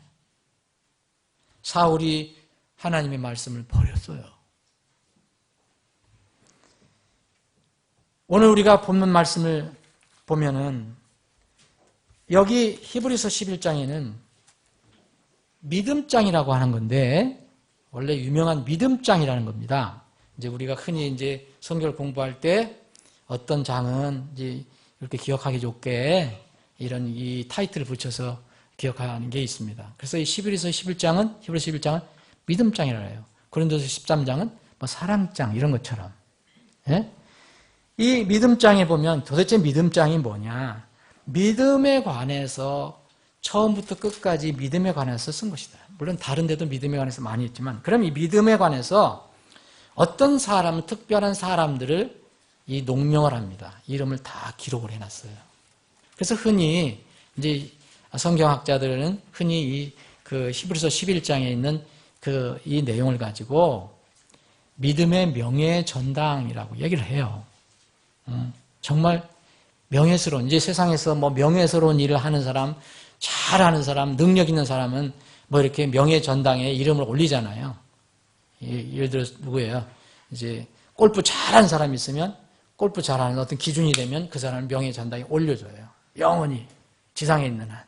사울이 하나님의 말씀을 버렸어요. 오늘 우리가 본문 말씀을 보면은 여기 히브리서 11장에는 믿음장이라고 하는 건데, 원래 유명한 믿음장이라는 겁니다. 이제 우리가 흔히 이제 성경을 공부할 때 어떤 장은 이제 이렇게 기억하기 좋게 이런 이 타이틀을 붙여서 기억하는 게 있습니다. 그래서 이 히브리서 11장은 믿음장이라고 해요. 고린도서 13장은 뭐 사랑장 이런 것처럼. 예? 이 믿음장에 보면 도대체 믿음장이 뭐냐? 믿음에 관해서 처음부터 끝까지 믿음에 관해서 쓴 것이다. 물론 다른 데도 믿음에 관해서 많이 있지만, 그럼 이 믿음에 관해서 어떤 사람, 특별한 사람들을 이 농명을 합니다. 이름을 다 기록을 해놨어요. 그래서 흔히 이제 성경학자들은 흔히 이 그 히브리서 11장에 있는 이 내용을 가지고 믿음의 명예 전당이라고 얘기를 해요. 정말 명예스러운, 이제 세상에서 뭐 명예스러운 일을 하는 사람, 잘하는 사람, 능력 있는 사람은 뭐 이렇게 명예 전당에 이름을 올리잖아요. 예를 들어 누구예요? 이제 골프 잘하는 사람이 있으면 골프 잘하는 어떤 기준이 되면 그 사람을 명예 전당에 올려줘요. 영원히 지상에 있는 한.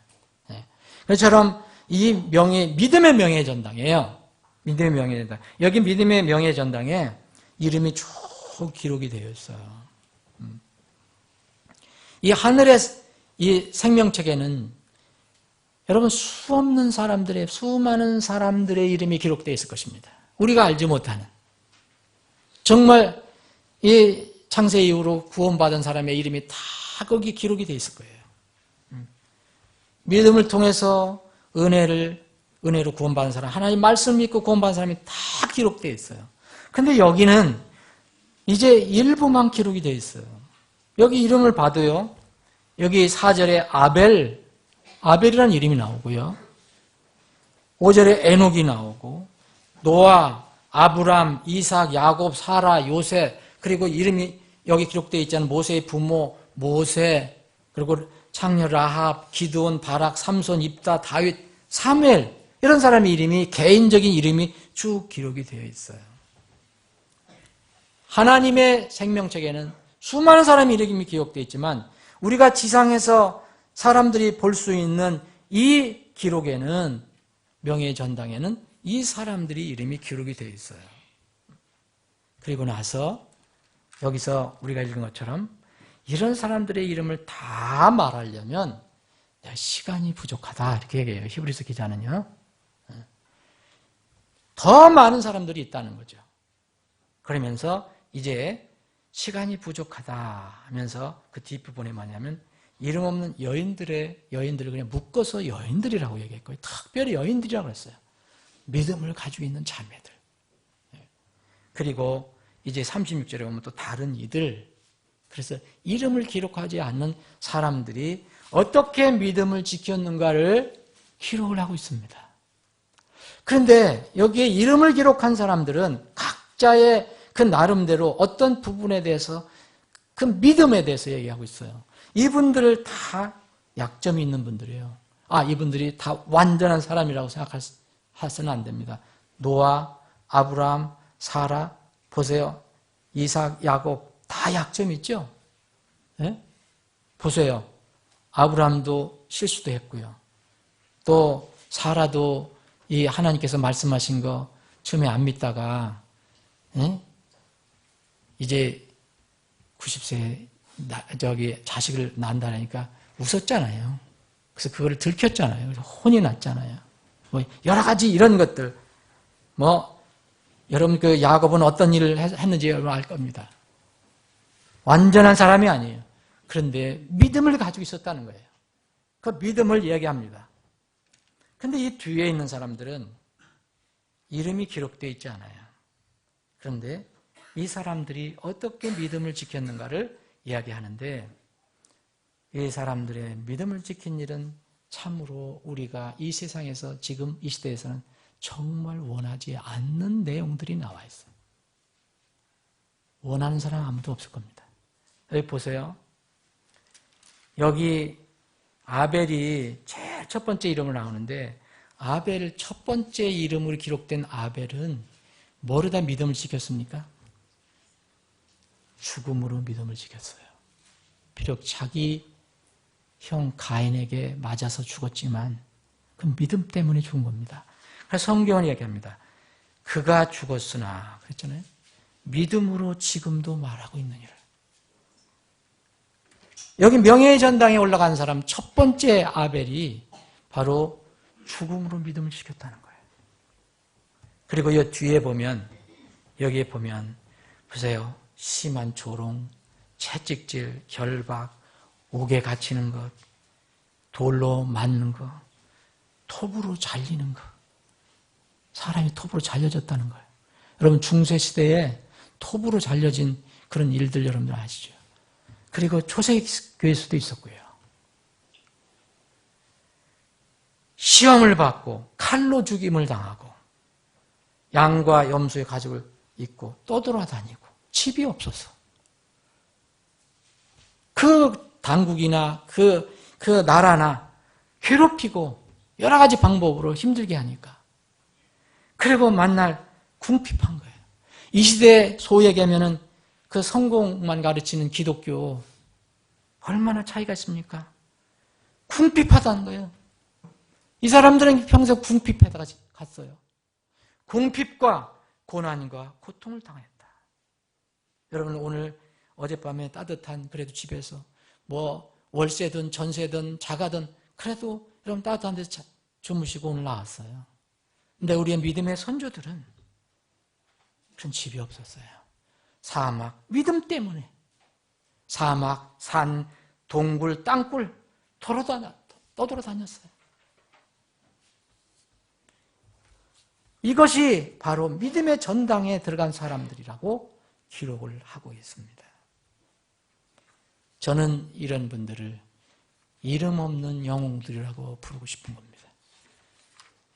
네. 그처럼 이 믿음의 명예 전당이에요. 믿음의 명예 전당. 여기 믿음의 명예 전당에 이름이 쭉 기록이 되어 있어요. 이 하늘의 이 생명책에는 여러분 수많은 사람들의 이름이 기록되어 있을 것입니다. 우리가 알지 못하는, 정말 이 창세 이후로 구원받은 사람의 이름이 다 거기 기록이 되어 있을 거예요. 믿음을 통해서 은혜로 구원받은 사람, 하나님 말씀 믿고 구원받은 사람이 다 기록되어 있어요. 근데 여기는 이제 일부만 기록이 되어 있어요. 여기 이름을 봐도요, 여기 4절에 아벨이라는 이름이 나오고요, 5절에 에녹이 나오고, 노아, 아브람, 이삭, 야곱, 사라, 요셉, 그리고 이름이 여기 기록되어 있잖아요. 모세의 부모 모세, 그리고 창녀 라합, 기드온, 바락, 삼손, 입다, 다윗, 사무엘, 이런 사람의 이름이, 개인적인 이름이 쭉 기록이 되어 있어요. 하나님의 생명책에는 수많은 사람의 이름이 기록되어 있지만 우리가 지상에서 사람들이 볼 수 있는 이 기록에는, 명예의 전당에는 이 사람들이 이름이 기록이 되어 있어요. 그리고 나서 여기서 우리가 읽은 것처럼 이런 사람들의 이름을 다 말하려면 시간이 부족하다, 이렇게 얘기해요. 히브리서 기자는요. 더 많은 사람들이 있다는 거죠. 그러면서 이제 시간이 부족하다 하면서 그 뒷부분에 뭐냐면 이름 없는 여인들을 그냥 묶어서 여인들이라고 얘기했고요. 특별히 여인들이라고 했어요. 믿음을 가지고 있는 자매들. 그리고 이제 36절에 보면 또 다른 이들. 그래서 이름을 기록하지 않는 사람들이 어떻게 믿음을 지켰는가를 기록을 하고 있습니다. 그런데 여기에 이름을 기록한 사람들은 각자의 그 나름대로 어떤 부분에 대해서, 그 믿음에 대해서 얘기하고 있어요. 이분들을 다 약점이 있는 분들이에요. 이분들이 다 완전한 사람이라고 생각해서는 안 됩니다. 노아, 아브라함, 사라, 보세요. 이삭, 야곱 다 약점이 있죠. 네? 보세요. 아브라함도 실수도 했고요. 또 사라도 이 하나님께서 말씀하신 거 처음에 안 믿다가 이제 90세 자식을 낳는다니까 웃었잖아요. 그래서 그거를 들켰잖아요. 그래서 혼이 났잖아요. 뭐 여러 가지 이런 것들, 여러분 그 야곱은 어떤 일을 했는지 여러분 알 겁니다. 완전한 사람이 아니에요. 그런데 믿음을 가지고 있었다는 거예요. 그 믿음을 이야기합니다. 근데 이 뒤에 있는 사람들은 이름이 기록되어 있지 않아요. 그런데 이 사람들이 어떻게 믿음을 지켰는가를 이야기하는데, 이 사람들의 믿음을 지킨 일은 참으로 우리가 이 세상에서 지금 이 시대에서는 정말 원하지 않는 내용들이 나와 있어요. 원하는 사람 아무도 없을 겁니다. 여기 보세요. 여기 아벨이 제일 첫 번째 이름으로 나오는데, 아벨 첫 번째 이름으로 기록된 아벨은 뭐로다 믿음을 지켰습니까? 죽음으로 믿음을 지켰어요. 비록 자기 형 가인에게 맞아서 죽었지만 그 믿음 때문에 죽은 겁니다. 그래서 성경은 얘기합니다. 그가 죽었으나, 그랬잖아요. 믿음으로 지금도 말하고 있느니라. 여기 명예의 전당에 올라간 사람 첫 번째 아벨이 바로 죽음으로 믿음을 지켰다는 거예요. 그리고 이 뒤에 보면, 여기에 보면 보세요. 심한 조롱, 채찍질, 결박, 옥에 갇히는 것, 돌로 맞는 것, 톱으로 잘리는 것. 사람이 톱으로 잘려졌다는 거예요. 여러분 중세시대에 톱으로 잘려진 그런 일들 여러분들 아시죠? 그리고 초세교회에서도 있었고요. 시험을 받고 칼로 죽임을 당하고 양과 염소의 가죽을 입고 떠돌아다니고 집이 없어서 그 당국이나 그 나라나 괴롭히고 여러 가지 방법으로 힘들게 하니까, 그리고 만날 궁핍한 거예요. 이 시대 소위 얘기하면은 그 성공만 가르치는 기독교 얼마나 차이가 있습니까? 궁핍하다는 거예요. 이 사람들은 평생 궁핍하다가 갔어요. 궁핍과 고난과 고통을 당했다. 여러분 오늘 어젯밤에 따뜻한 그래도 집에서 월세든 전세든 자가든 그래도 여러분 따뜻한 데서 주무시고 오늘 나왔어요. 근데 우리의 믿음의 선조들은 그런 집이 없었어요. 사막, 믿음 때문에 사막, 산, 동굴, 땅굴 떠돌아다녔어요. 이것이 바로 믿음의 전당에 들어간 사람들이라고 기록을 하고 있습니다. 저는 이런 분들을 이름 없는 영웅들이라고 부르고 싶은 겁니다.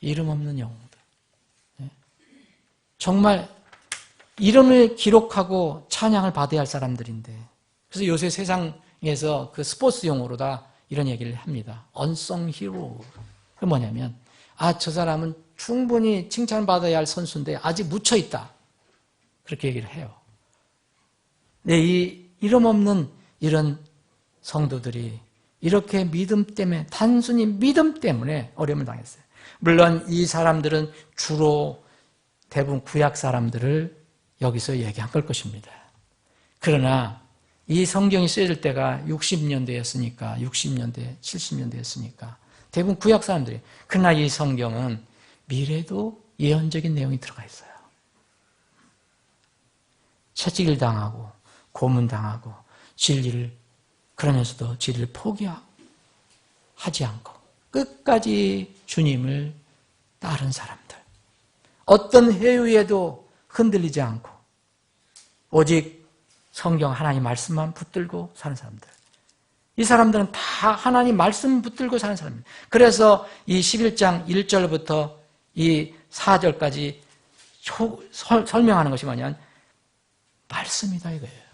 이름 없는 영웅들. 정말 이름을 기록하고 찬양을 받아야 할 사람들인데, 그래서 요새 세상에서 그 스포츠 용어로다 이런 얘기를 합니다. 언성 히로. 그게 뭐냐면, 저 사람은 충분히 칭찬받아야 할 선수인데 아직 묻혀있다. 그렇게 얘기를 해요. 근데 이 이름 없는 이런 성도들이 이렇게 믿음 때문에, 단순히 믿음 때문에 어려움을 당했어요. 물론 이 사람들은 주로 대부분 구약 사람들을 여기서 얘기한 걸 것입니다. 그러나 이 성경이 쓰여질 때가 60년대였으니까, 60년대, 70년대였으니까 대부분 구약 사람들이. 그러나 이 성경은 미래도 예언적인 내용이 들어가 있어요. 채찍을 당하고 고문당하고 진리를, 그러면서도 진리를 포기하지 않고 끝까지 주님을 따른 사람들. 어떤 해유에도 흔들리지 않고 오직 성경 하나님 말씀만 붙들고 사는 사람들. 이 사람들은 다 하나님 말씀 붙들고 사는 사람입니다. 그래서 이 11장 1절부터 이 4절까지 설명하는 것이 뭐냐면 말씀이다 이거예요.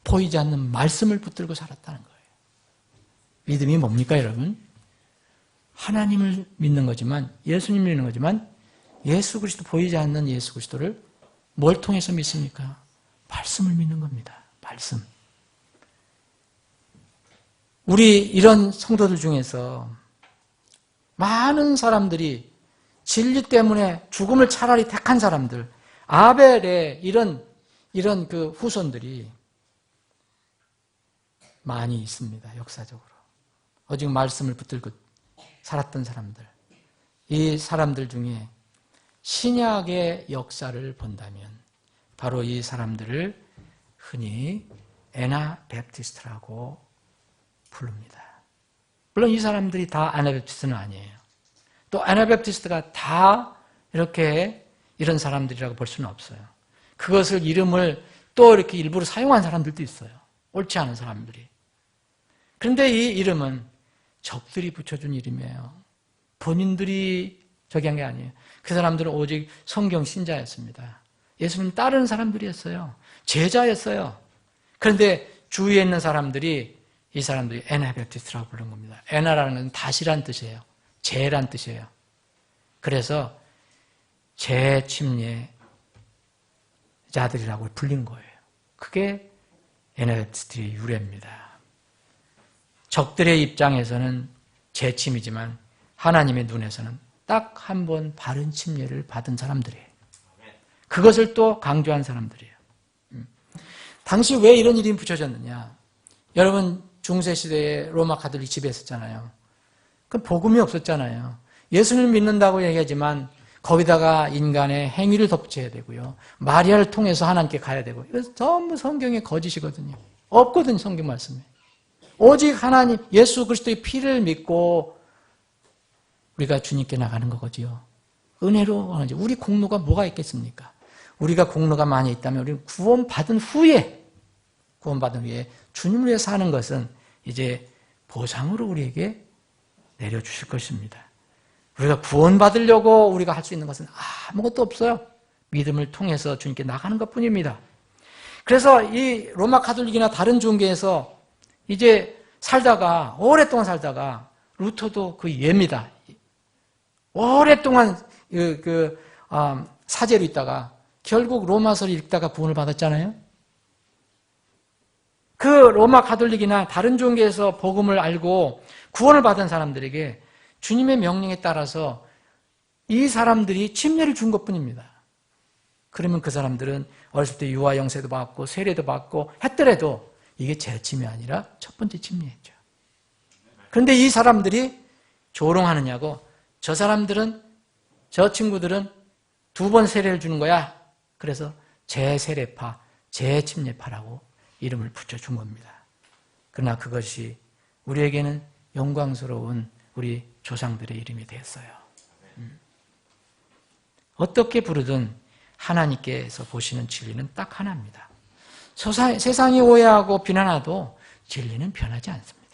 보이지 않는 말씀을 붙들고 살았다는 거예요. 믿음이 뭡니까 여러분? 하나님을 믿는 거지만, 예수님을 믿는 거지만, 예수 그리스도, 보이지 않는 예수 그리스도를 뭘 통해서 믿습니까? 말씀을 믿는 겁니다. 말씀. 우리 이런 성도들 중에서 많은 사람들이 진리 때문에 죽음을 차라리 택한 사람들, 아벨의 이런 그 후손들이 많이 있습니다. 역사적으로. 오직 말씀을 붙들고 살았던 사람들. 이 사람들 중에 신약의 역사를 본다면 바로 이 사람들을 흔히 애나베프티스트라고 부릅니다. 물론 이 사람들이 다 애나베프티스트는 아니에요. 또 애나베프티스트가 다 이렇게 이런 사람들이라고 볼 수는 없어요. 그것을 이름을 또 이렇게 일부러 사용한 사람들도 있어요. 옳지 않은 사람들이. 그런데 이 이름은 적들이 붙여준 이름이에요. 본인들이 저기 한 게 아니에요. 그 사람들은 오직 성경 신자였습니다. 예수님 따르는 사람들이었어요. 제자였어요. 그런데 주위에 있는 사람들이 이 사람들이 애나베프티스트라고 부른 겁니다. 애나라는 건 다시란 뜻이에요. 재란 뜻이에요. 그래서 재침례자들이라고 불린 거예요. 그게 애나베프티스트의 유래입니다. 적들의 입장에서는 재침이지만 하나님의 눈에서는 딱 한 번 바른 침례를 받은 사람들이에요. 그것을 또 강조한 사람들이에요. 당시 왜 이런 이름이 붙여졌느냐? 여러분 중세시대에 로마 가톨릭 지배했었잖아요. 그 복음이 없었잖아요. 예수님을 믿는다고 얘기하지만 거기다가 인간의 행위를 덧붙여야 되고요. 마리아를 통해서 하나님께 가야 되고 이래서 전부 성경의 거짓이거든요. 없거든요. 성경 말씀에. 오직 하나님 예수 그리스도의 피를 믿고 우리가 주님께 나가는 거거든요. 은혜로 우리 공로가 뭐가 있겠습니까? 우리가 공로가 많이 있다면 우리는 구원받은 후에 주님을 위해 사는 것은 이제 보상으로 우리에게 내려주실 것입니다. 우리가 구원받으려고 우리가 할 수 있는 것은 아무것도 없어요. 믿음을 통해서 주님께 나가는 것뿐입니다. 그래서 이 로마 가톨릭이나 다른 종교에서 이제 오랫동안 살다가 루터도 그 예입니다. 오랫동안 사제로 있다가 결국 로마서를 읽다가 구원을 받았잖아요. 그 로마 가톨릭이나 다른 종교에서 복음을 알고 구원을 받은 사람들에게 주님의 명령에 따라서 이 사람들이 침례를 준 것뿐입니다. 그러면 그 사람들은 어렸을 때 유아 영세도 받고 세례도 받고 했더라도 이게 재침이 아니라 첫 번째 침례였죠. 그런데 이 사람들이 조롱하느냐고 저 친구들은 2번 세례를 주는 거야. 그래서 재세례파, 재침례파라고 이름을 붙여준 겁니다. 그러나 그것이 우리에게는 영광스러운 우리 조상들의 이름이 되었어요. 어떻게 부르든 하나님께서 보시는 진리는 딱 하나입니다. 세상이 오해하고 비난하도 진리는 변하지 않습니다.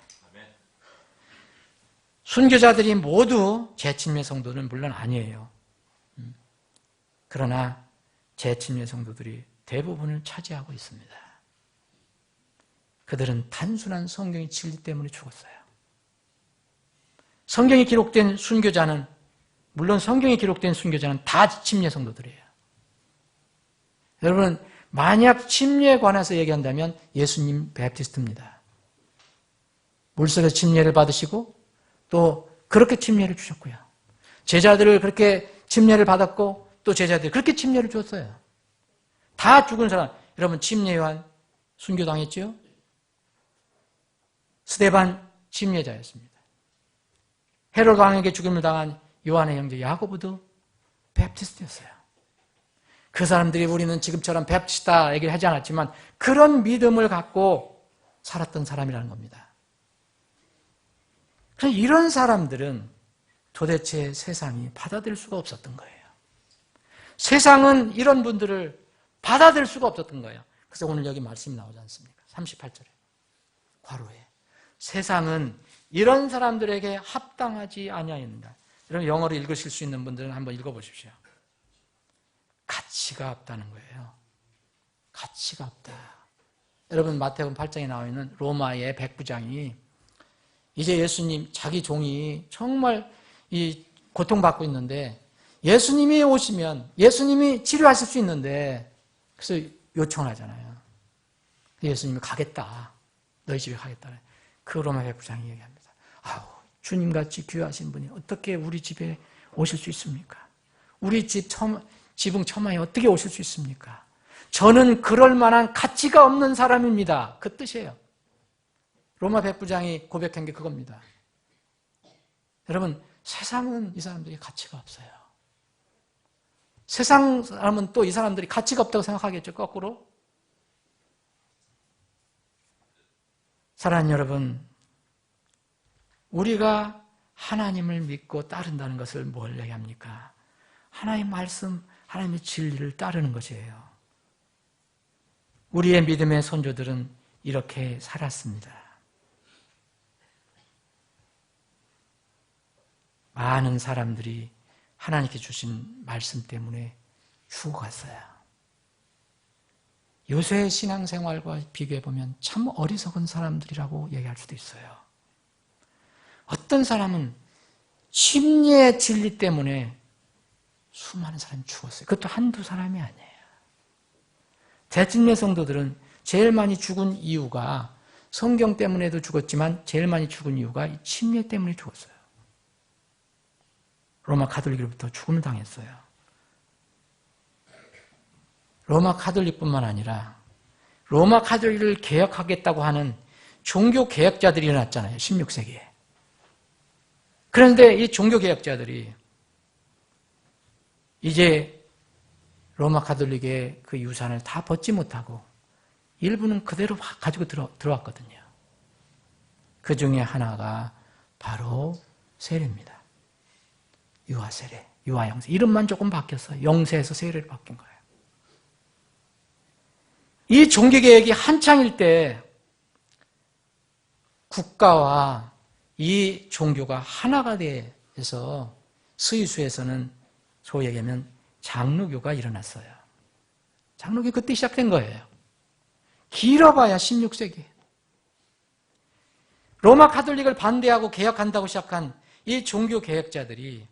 순교자들이 모두 재침례 성도는 물론 아니에요. 그러나 재침례 성도들이 대부분을 차지하고 있습니다. 그들은 단순한 성경의 진리 때문에 죽었어요. 성경에 기록된 순교자는 물론 성경에 기록된 순교자는 다 침례 성도들이에요. 여러분 만약 침례에 관해서 얘기한다면 예수님 베프티스트입니다. 물속에서 침례를 받으시고 또 그렇게 침례를 주셨고요. 제자들을 그렇게 침례를 받았고 또 제자들이 그렇게 침례를 줬어요. 다 죽은 사람. 여러분 침례 요한 순교당했죠? 스데반 침례자였습니다. 헤롯 왕에게 죽임을 당한 요한의 형제 야고보도 베프티스트였어요. 그 사람들이 우리는 지금처럼 베프티스트다 얘기를 하지 않았지만 그런 믿음을 갖고 살았던 사람이라는 겁니다. 그래서 이런 사람들은 도대체 세상이 받아들일 수가 없었던 거예요. 세상은 이런 분들을 받아들일 수가 없었던 거예요. 그래서 오늘 여기 말씀이 나오지 않습니까? 38절에 괄호에 세상은 이런 사람들에게 합당하지 아니하였느니라. 여러분 영어로 읽으실 수 있는 분들은 한번 읽어보십시오. 가치가 없다는 거예요. 가치가 없다. 여러분 마태복음 8장에 나와 있는 로마의 백부장이 이제 예수님 자기 종이 정말 이 고통받고 있는데 예수님이 오시면 예수님이 치료하실 수 있는데 그래서 요청을 하잖아요. 예수님이 가겠다. 너희 집에 가겠다. 그 로마 백부장이 얘기합니다. 아우 주님같이 귀하신 분이 어떻게 우리 집에 오실 수 있습니까? 우리 지붕 처마에 어떻게 오실 수 있습니까? 저는 그럴 만한 가치가 없는 사람입니다. 그 뜻이에요. 로마 백부장이 고백한 게 그겁니다. 여러분, 세상은 이 사람들이 가치가 없어요. 세상 사람은 또 이 사람들이 가치가 없다고 생각하겠죠, 거꾸로. 사랑하는 여러분, 우리가 하나님을 믿고 따른다는 것을 뭘 얘기합니까? 하나님의 말씀, 하나님의 진리를 따르는 것이에요. 우리의 믿음의 선조들은 이렇게 살았습니다. 많은 사람들이 하나님께 주신 말씀 때문에 죽어갔어요. 요새의 신앙생활과 비교해보면 참 어리석은 사람들이라고 얘기할 수도 있어요. 어떤 사람은 심리의 진리 때문에 수많은 사람이 죽었어요. 그것도 한두 사람이 아니에요. 대진매 성도들은 제일 많이 죽은 이유가 성경 때문에도 죽었지만 제일 많이 죽은 이유가 침례 때문에 죽었어요. 로마 가톨릭으로부터 죽음을 당했어요. 로마 가톨릭뿐만 아니라 로마 가톨릭을 개혁하겠다고 하는 종교 개혁자들이 일어났잖아요. 16세기에. 그런데 이 종교 개혁자들이 이제 로마 가톨릭의 그 유산을 다 벗지 못하고 일부는 그대로 가지고 들어왔거든요. 그 중에 하나가 바로 세례입니다. 유아 세례, 유아 영세. 이름만 조금 바뀌었어요. 영세에서 세례로 바뀐 거예요. 이 종교개혁이 한창일 때 국가와 이 종교가 하나가 돼서 스위스에서는 소위 얘기하면 장로교가 일어났어요. 장로교 그때 시작된 거예요. 길어봐야 16세기. 로마 가톨릭을 반대하고 개혁한다고 시작한 이 종교 개혁자들이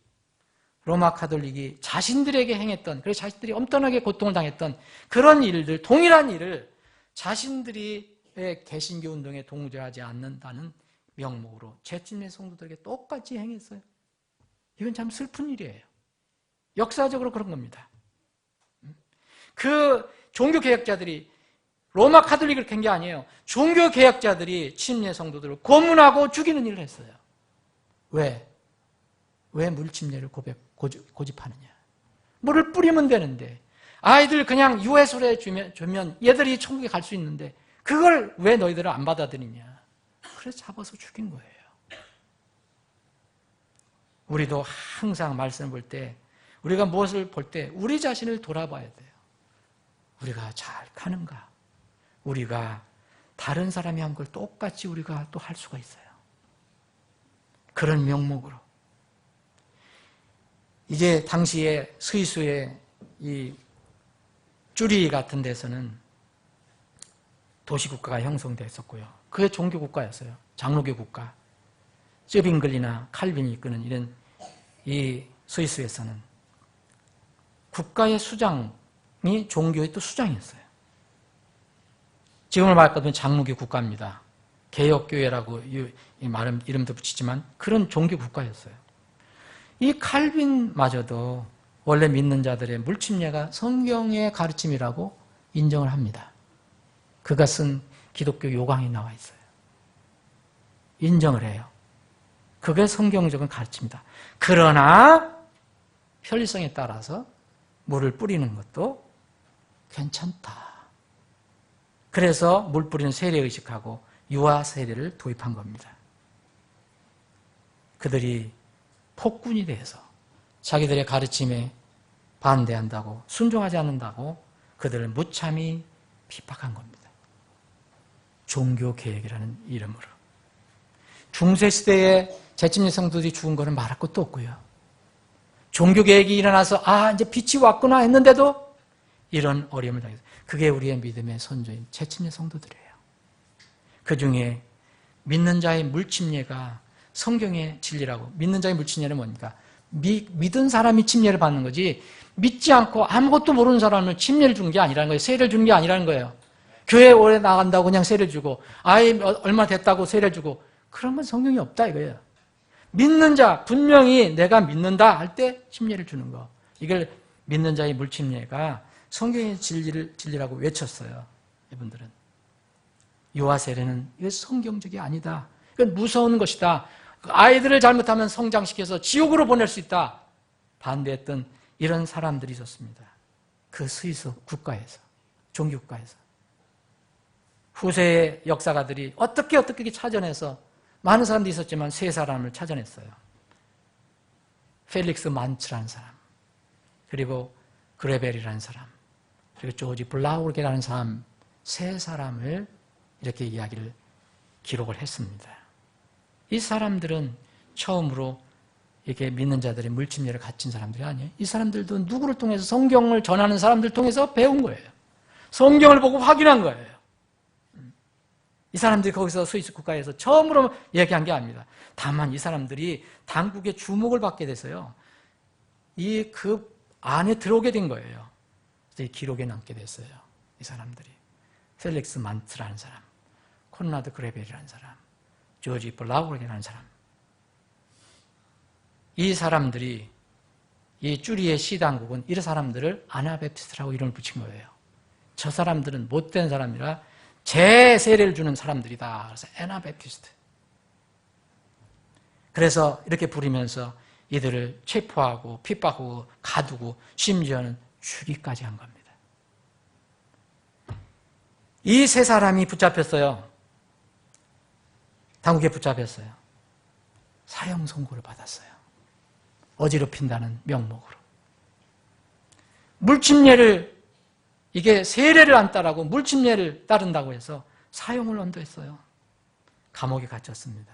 로마 가톨릭이 자신들에게 행했던, 그래서 자신들이 엄청나게 고통을 당했던 그런 일들, 동일한 일을 자신들이 개신교 운동에 동조하지 않는다는 명목으로 제침의 성도들에게 똑같이 행했어요. 이건 참 슬픈 일이에요. 역사적으로 그런 겁니다. 그 종교개혁자들이 로마 가톨릭을 캔 게 아니에요. 종교개혁자들이 침례 성도들을 고문하고 죽이는 일을 했어요. 왜? 왜 물침례를 고집하느냐? 물을 뿌리면 되는데 아이들 그냥 유해소래 주면 얘들이 천국에 갈 수 있는데 그걸 왜 너희들은 안 받아들이냐? 그래서 잡아서 죽인 거예요. 우리도 항상 말씀을 볼 때 우리가 무엇을 볼 때 우리 자신을 돌아봐야 돼요. 우리가 잘 가는가? 우리가 다른 사람이 한 걸 똑같이 우리가 또 할 수가 있어요. 그런 명목으로. 이제 당시에 스위스의 이 쭈리 같은 데서는 도시국가가 형성됐었고요. 그게 종교국가였어요. 장로교 국가. 쯔빙글리나 칼빈이 이끄는 이런 이 스위스에서는 국가의 수장이 종교의 또 수장이었어요. 지금을 말하면 장로교 국가입니다. 개혁교회라고 이름도 붙이지만 그런 종교 국가였어요. 이 칼빈마저도 원래 믿는 자들의 물침례가 성경의 가르침이라고 인정을 합니다. 그가 쓴 기독교 요강에 나와 있어요. 인정을 해요. 그게 성경적인 가르침이다. 그러나 편리성에 따라서 물을 뿌리는 것도 괜찮다. 그래서 물 뿌리는 세례의식하고 유아 세례를 도입한 겁니다. 그들이 폭군이 돼서 자기들의 가르침에 반대한다고 순종하지 않는다고 그들을 무참히 핍박한 겁니다. 종교개혁이라는 이름으로. 중세시대에 제침례 성도들이 죽은 거는 말할 것도 없고요. 종교개혁이 일어나서 이제 빛이 왔구나 했는데도 이런 어려움을 당했어요. 그게 우리의 믿음의 선조인 제침례 성도들이에요. 그 중에 믿는 자의 물침례가 성경의 진리라고. 믿는 자의 물침례는 뭡니까? 믿은 사람이 침례를 받는 거지 믿지 않고 아무것도 모르는 사람을 침례를 주는 게 아니라는 거예요. 세례를 주는 게 아니라는 거예요. 교회 오래 나간다고 그냥 세례 주고 아이 얼마 됐다고 세례 주고 그런 건 성경이 없다 이거예요. 믿는 자, 분명히 내가 믿는다 할 때 침례를 주는 거. 이걸 믿는 자의 물침례가 성경의 진리라고 외쳤어요. 이분들은. 유아 세례는 이게 성경적이 아니다. 이건 무서운 것이다. 아이들을 잘못하면 성장시켜서 지옥으로 보낼 수 있다. 반대했던 이런 사람들이 있었습니다. 그 스위스 국가에서, 종교국가에서. 후세의 역사가들이 어떻게 찾아내서 많은 사람들이 있었지만 세 사람을 찾아냈어요. 펠릭스 만츠라는 사람, 그리고 그레벨이라는 사람, 그리고 조지 블라우르게라는 사람, 세 사람을 이렇게 이야기를 기록을 했습니다. 이 사람들은 처음으로 이렇게 믿는 자들의 물침례를 갖춘 사람들이 아니에요. 이 사람들도 누구를 통해서 성경을 전하는 사람들 통해서 배운 거예요. 성경을 보고 확인한 거예요. 이 사람들이 거기서 스위스 국가에서 처음으로 얘기한 게 아닙니다. 다만 이 사람들이 당국의 주목을 받게 돼서요. 그 안에 들어오게 된 거예요. 그래서 이 기록에 남게 됐어요. 이 사람들이. 펠릭스 만츠라는 사람, 콘라드 그레벨이라는 사람, 조지 블라우르게라는 사람. 이 사람들이 이 쭈리의 시당국은 이 사람들을 아나베프티스트라고 이름을 붙인 거예요. 저 사람들은 못된 사람이라 제 세례를 주는 사람들이다. 그래서 아나베프티스트. 그래서 이렇게 부르면서 이들을 체포하고 핍박하고 가두고 심지어는 죽이까지 한 겁니다. 이 세 사람이 붙잡혔어요. 당국에 붙잡혔어요. 사형 선고를 받았어요. 어지럽힌다는 명목으로. 물침례를, 이게 세례를 안 따르고 물침례를 따른다고 해서 사형을 언도했어요. 감옥에 갇혔습니다.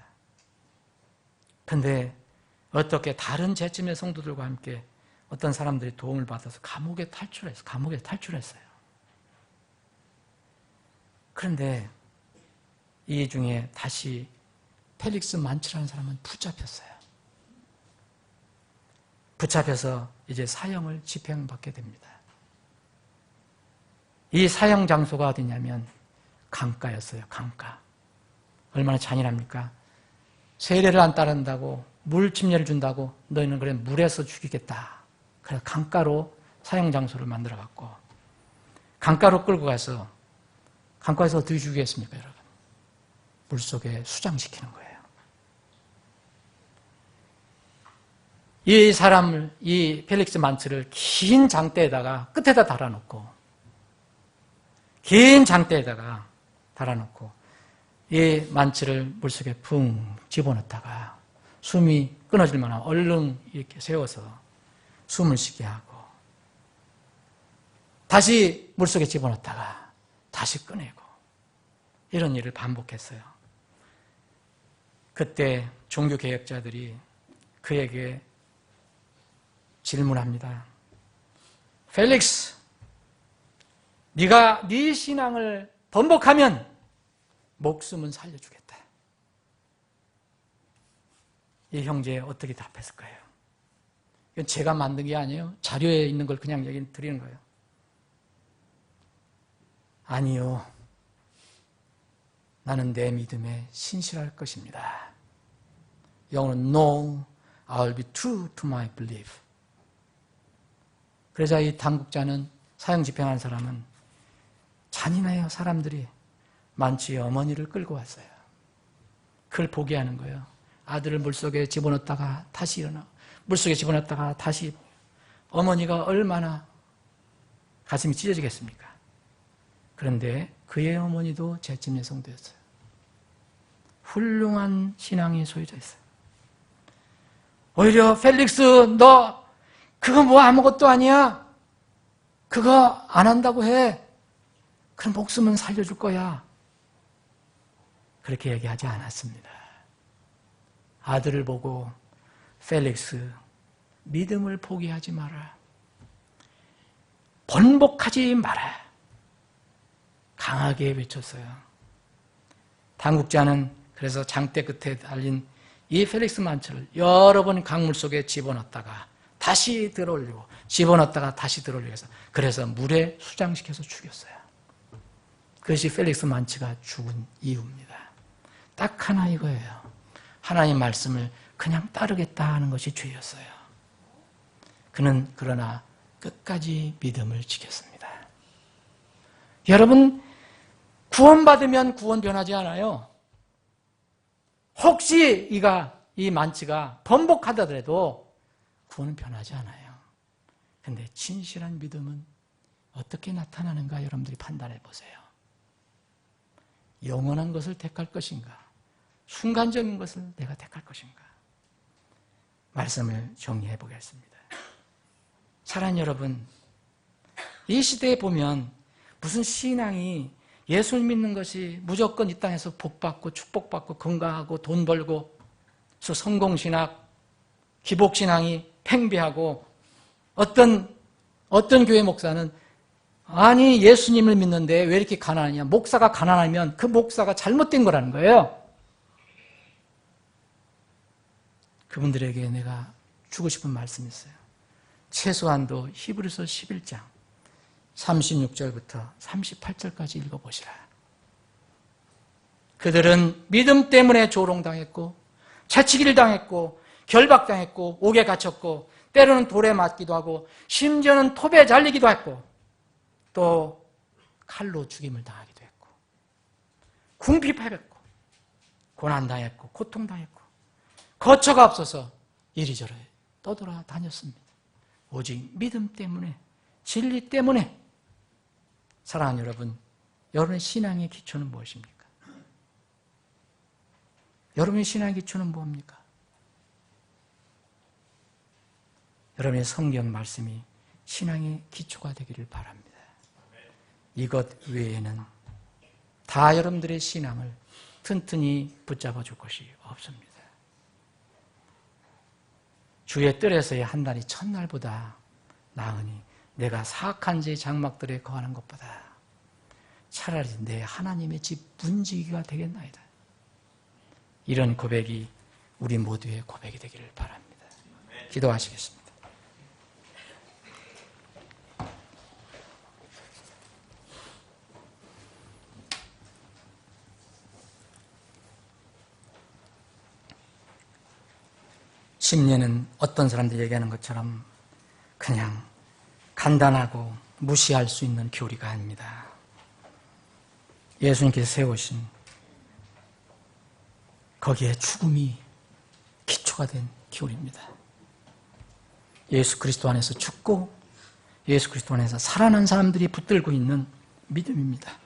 그런데 어떻게 다른 제쯤의 성도들과 함께 어떤 사람들이 도움을 받아서 감옥에 탈출했어요. 그런데 이 중에 다시 펠릭스 만츠라는 사람은 붙잡혔어요. 붙잡혀서 이제 사형을 집행받게 됩니다. 이 사형 장소가 어디냐면 강가였어요. 강가. 얼마나 잔인합니까? 세례를 안 따른다고 물 침례를 준다고 너희는 그래 물에서 죽이겠다. 그래서 강가로 사형 장소를 만들어 갖고 강가로 끌고 가서 강가에서 어떻게 죽이겠습니까, 여러분? 물속에 수장시키는 거예요. 이 사람을, 이 펠릭스 만츠를 긴 장대에다가 끝에다 달아놓고, 긴 장대에다가 달아놓고, 이 만츠를 물속에 붕 집어넣다가 숨이 끊어질 만한 얼른 이렇게 세워서 숨을 쉬게 하고, 다시 물속에 집어넣다가 다시 꺼내고, 이런 일을 반복했어요. 그때 종교개혁자들이 그에게 질문합니다. 펠릭스, 네가 네 신앙을 번복하면 목숨은 살려주겠다. 이 형제 어떻게 답했을까요? 이건 제가 만든 게 아니에요. 자료에 있는 걸 그냥 여기 드리는 거예요. 아니요. 나는 내 믿음에 신실할 것입니다. 영어는 No, I'll be true to my belief. 그래서 이 당국자는, 사형 집행한 사람은 잔인해요. 사람들이 만츠의 어머니를 끌고 왔어요. 그걸 보게 하는 거예요. 아들을 물속에 집어넣었다가 다시 일어나, 물속에 집어넣었다가 다시. 어머니가 얼마나 가슴이 찢어지겠습니까? 그런데 그의 어머니도 제쯤의 성도였어요. 훌륭한 신앙의 소유자였어요. 오히려 펠릭스, 너 그거 뭐 아무것도 아니야. 그거 안 한다고 해. 그럼 목숨은 살려줄 거야. 그렇게 얘기하지 않았습니다. 아들을 보고 펠릭스, 믿음을 포기하지 마라. 번복하지 마라. 강하게 외쳤어요. 당국자는 그래서 장대 끝에 달린 이 펠릭스 만츠를 여러 번 강물 속에 집어넣었다가 다시 들어올리고 집어넣었다가 다시 들어올리고 해서 그래서 물에 수장시켜서 죽였어요. 그것이 펠릭스 만츠가 죽은 이유입니다. 딱 하나 이거예요. 하나님 말씀을 그냥 따르겠다 하는 것이 죄였어요. 그는 그러나 끝까지 믿음을 지켰습니다. 여러분, 구원받으면 구원 변하지 않아요. 혹시 이 만취가 번복하더라도 구원은 변하지 않아요. 그런데 진실한 믿음은 어떻게 나타나는가 여러분들이 판단해 보세요. 영원한 것을 택할 것인가? 순간적인 것을 내가 택할 것인가? 말씀을 정리해 보겠습니다. 사랑하는 여러분, 이 시대에 보면 무슨 신앙이 예수를 믿는 것이 무조건 이 땅에서 복받고 축복받고 건강하고 돈 벌고 그래서 성공신학, 기복신앙이 팽배하고 어떤 교회 목사는 아니 예수님을 믿는데 왜 이렇게 가난하냐, 목사가 가난하면 그 목사가 잘못된 거라는 거예요. 그분들에게 내가 주고 싶은 말씀이 있어요. 최소한도 히브리서 11장 36절부터 38절까지 읽어보시라. 그들은 믿음 때문에 조롱당했고 채찍질 당했고 결박당했고 옥에 갇혔고 때로는 돌에 맞기도 하고 심지어는 톱에 잘리기도 했고 또 칼로 죽임을 당하기도 했고 궁핍해했고 고난당했고 고통당했고 거처가 없어서 이리저리 떠돌아다녔습니다. 오직 믿음 때문에 진리 때문에. 사랑하는 여러분, 여러분의 신앙의 기초는 무엇입니까? 여러분의 신앙의 기초는 뭡니까? 여러분의 성경 말씀이 신앙의 기초가 되기를 바랍니다. 이것 외에는 다 여러분들의 신앙을 튼튼히 붙잡아 줄 것이 없습니다. 주의 뜰에서의 한 달이 첫날보다 나으니 내가 사악한 제 장막들에 거하는 것보다 차라리 내 하나님의 집 문지기가 되겠나이다. 이런 고백이 우리 모두의 고백이 되기를 바랍니다. 기도하시겠습니다. 심리는 어떤 사람들이 얘기하는 것처럼 그냥 간단하고 무시할 수 있는 교리가 아닙니다. 예수님께서 세우신 거기에 죽음이 기초가 된 교리입니다. 예수 그리스도 안에서 죽고 예수 그리스도 안에서 살아난 사람들이 붙들고 있는 믿음입니다.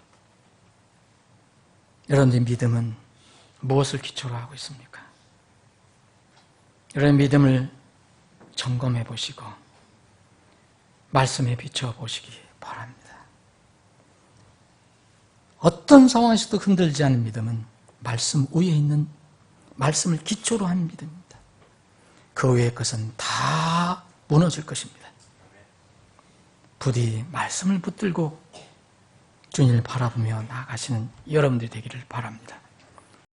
여러분들의 믿음은 무엇을 기초로 하고 있습니까? 여러분의 믿음을 점검해 보시고 말씀에 비춰 보시기 바랍니다. 어떤 상황에서도 흔들리지 않는 믿음은 말씀 위에 있는 말씀을 기초로 한 믿음입니다. 그 외의 것은 다 무너질 것입니다. 부디 말씀을 붙들고 주님을 바라보며 나아가시는 여러분들이 되기를 바랍니다.